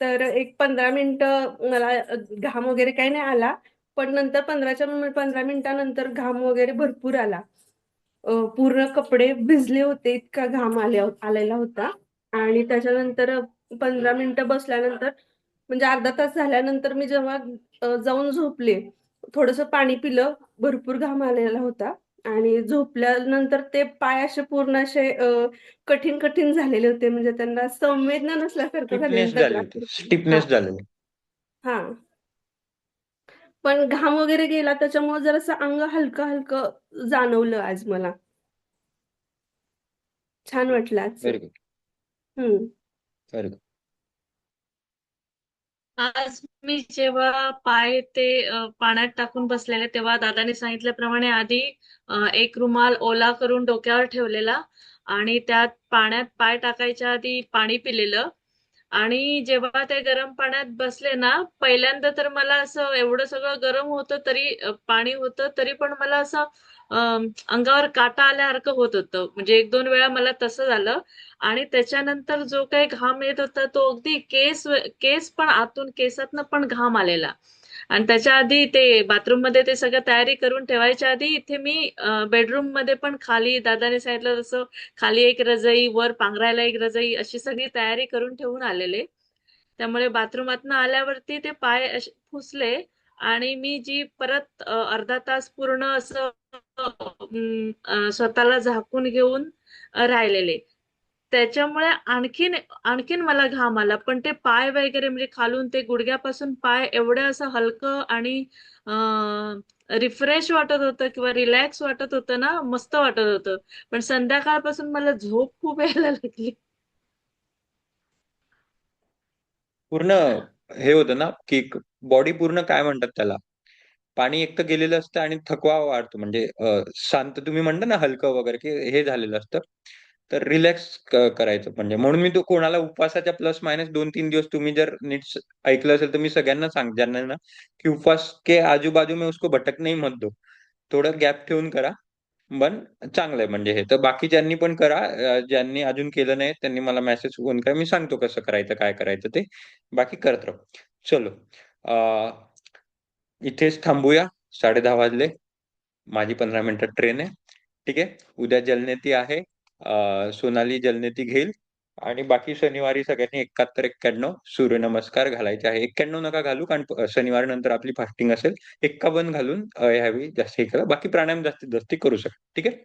तर एक 15 मिनिटं मला घाम वगैरे काही नाही आला. पण नंतर 15 मिनिटानंतर घाम वगैरे भरपूर आला. पूर्ण कपडे भिजले होते इतका घाम आलेला होता. आणि त्याच्यानंतर 15 मिनिटं बसल्यानंतर म्हणजे अर्धा तास झाल्यानंतर मी जेव्हा जाऊन झोपले थोडंसं पाणी पिलं भरपूर घाम आलेला होता. आणि झोपल्यानंतर ते पाय असे पूर्ण असे कठीण कठीण झालेले होते म्हणजे त्यांना संवेदना नसल्यासारखं झालेलं स्टिफनेस त्या झाले होते. हा स्टिफनेस झालेले. हा पण घाम वगैरे गेला त्याच्यामुळे जरासं अंग हलकं हलकं जाणवलं आज मला. छान वाटलं आजचं. Very good. Hmm. Very good. आज मी जेव्हा पाय ते पाण्यात टाकून बसलेले तेव्हा दादाने सांगितल्याप्रमाणे आधी एक रुमाल ओला करून डोक्यावर ठेवलेला आणि त्यात पाण्यात पाय टाकायच्या आधी पाणी पिलेलं आणि जेव्हा ते गरम पाण्यात बसले ना पहिल्यांदा तर मला असं एवढं सगळं गरम होतं तरी पाणी होतं तरी पण मला असं अंगावर काटा आल्यासारखं होत होतं म्हणजे 1-2 वेळा मला तसं झालं. आणि त्याच्यानंतर जो काही घाम येत होता तो अगदी केस पण आतून केसातनं पण घाम आलेला. आणि त्याच्या आधी ते बाथरूम मध्ये ते सगळं तयारी करून ठेवायच्या आधी इथे मी बेडरूम मध्ये पण खाली दादाने सांगितलं तसं खाली एक रजई वर पांघरायला एक रजई अशी सगळी तयारी करून ठेवून आलेले. त्यामुळे बाथरूमातनं आल्यावरती ते पाय असे पुसले आणि मी जी परत अर्धा तास पूर्ण असं स्वतःला झाकून घेऊन राहिलेले. त्याच्यामुळे आणखीन आणखीन मला घाम आला पण ते पाय वगैरे म्हणजे खालून ते गुडघ्यापासून पाय एवढं असं हलकं आणि रिफ्रेश वाटत होतं किंवा रिलॅक्स वाटत होतं ना मस्त वाटत होतं. पण संध्याकाळपासून मला झोप खूप यायला लागली. पूर्ण हे होतं ना की बॉडी पूर्ण काय म्हणतात त्याला पाणी एक तर गेलेलं असतं आणि थकवा वाढतो म्हणजे शांत तुम्ही म्हणता ना हलकं वगैरे की हे झालेलं असतं. तर रिलॅक्स करायचं म्हणजे म्हणून मी तो कोणाला उपवासाच्या प्लस मायनस 2-3 दिवस तुम्ही जर नीट ऐकलं असेल तर मी सगळ्यांना ज्यांना ना की उपवास के आजूबाजू में उसको भटकणे मत दो. थोडं गॅप ठेवून करा. पण चांगलं आहे म्हणजे हे. तर बाकीच्यांनी पण करा. ज्यांनी अजून केलं नाही त्यांनी मला मेसेज फोन करा. मी सांगतो कसं करायचं, काय करायचं ते. बाकी करत राहू. चलो. इथेच थांबूया. 10:30 वाजले. माझी 15 मिनिटात ट्रेन आहे. ठीक आहे. उद्या जलनेती आहे. सोनाली जलनेती घेईल आणि बाकी शनिवारी सगळ्यांनी 71-91 सूर्यनमस्कार घालायचे आहे. 91 नका घालू कारण शनिवारी नंतर आपली फास्टिंग असेल. 51 घालून ह्यावेळी जास्त हे करा. बाकी प्राणायाम जास्तीत जास्त करू शकता. ठीक आहे.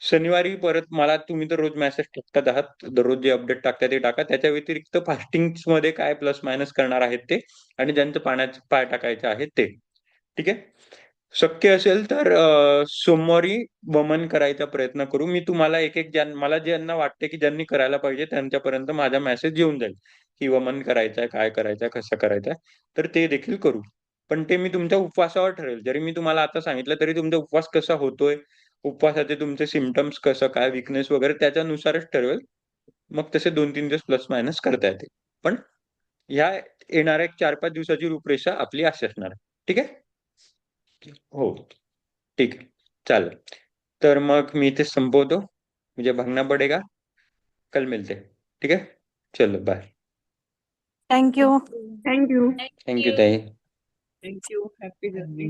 शनिवारी परत मला तुम्ही तर रोज मेसेज टाकत आहात. दररोज जे अपडेट टाकता ते टाका. त्याच्या व्यतिरिक्त फास्टिंगमध्ये काय प्लस मायनस करणार आहेत ते आणि ज्यांचं पाण्यात पाय टाकायचे आहेत ते. ठीक आहे. शक्य असेल तर सोमवारी वमन करायचा प्रयत्न करू. मी तुम्हाला एक एक मला ज्यांना वाटते की ज्यांनी करायला पाहिजे त्यांच्यापर्यंत माझा मेसेज येऊन जाईल की वमन करायचंय, काय करायचंय, कसं करायचंय, तर ते देखील करू. पण ते मी तुमच्या उपवासावर ठरेल. जरी मी तुम्हाला आता सांगितलं तरी तुमचा उपवास कसा होतोय, उपवासाचे तुमचे सिमटम्स कसं काय, विकनेस वगैरे त्याच्यानुसारच ठरवेल. मग तसे 2-3 दिवस प्लस मायनस करता येते. पण ह्या येणाऱ्या 4-5 दिवसाची रूपरेषा आपली अशी असणार आहे. ठीक आहे? हो, ठीक आहे. चालेल. तर मग मी इथे संपवतो. मुझे भागना पडेगा. कल मिलते हैं. ठीक है? चलो बाय. थँक्यू. थँक्यू. थँक्यू ताई. थँक्यू. Happy journey.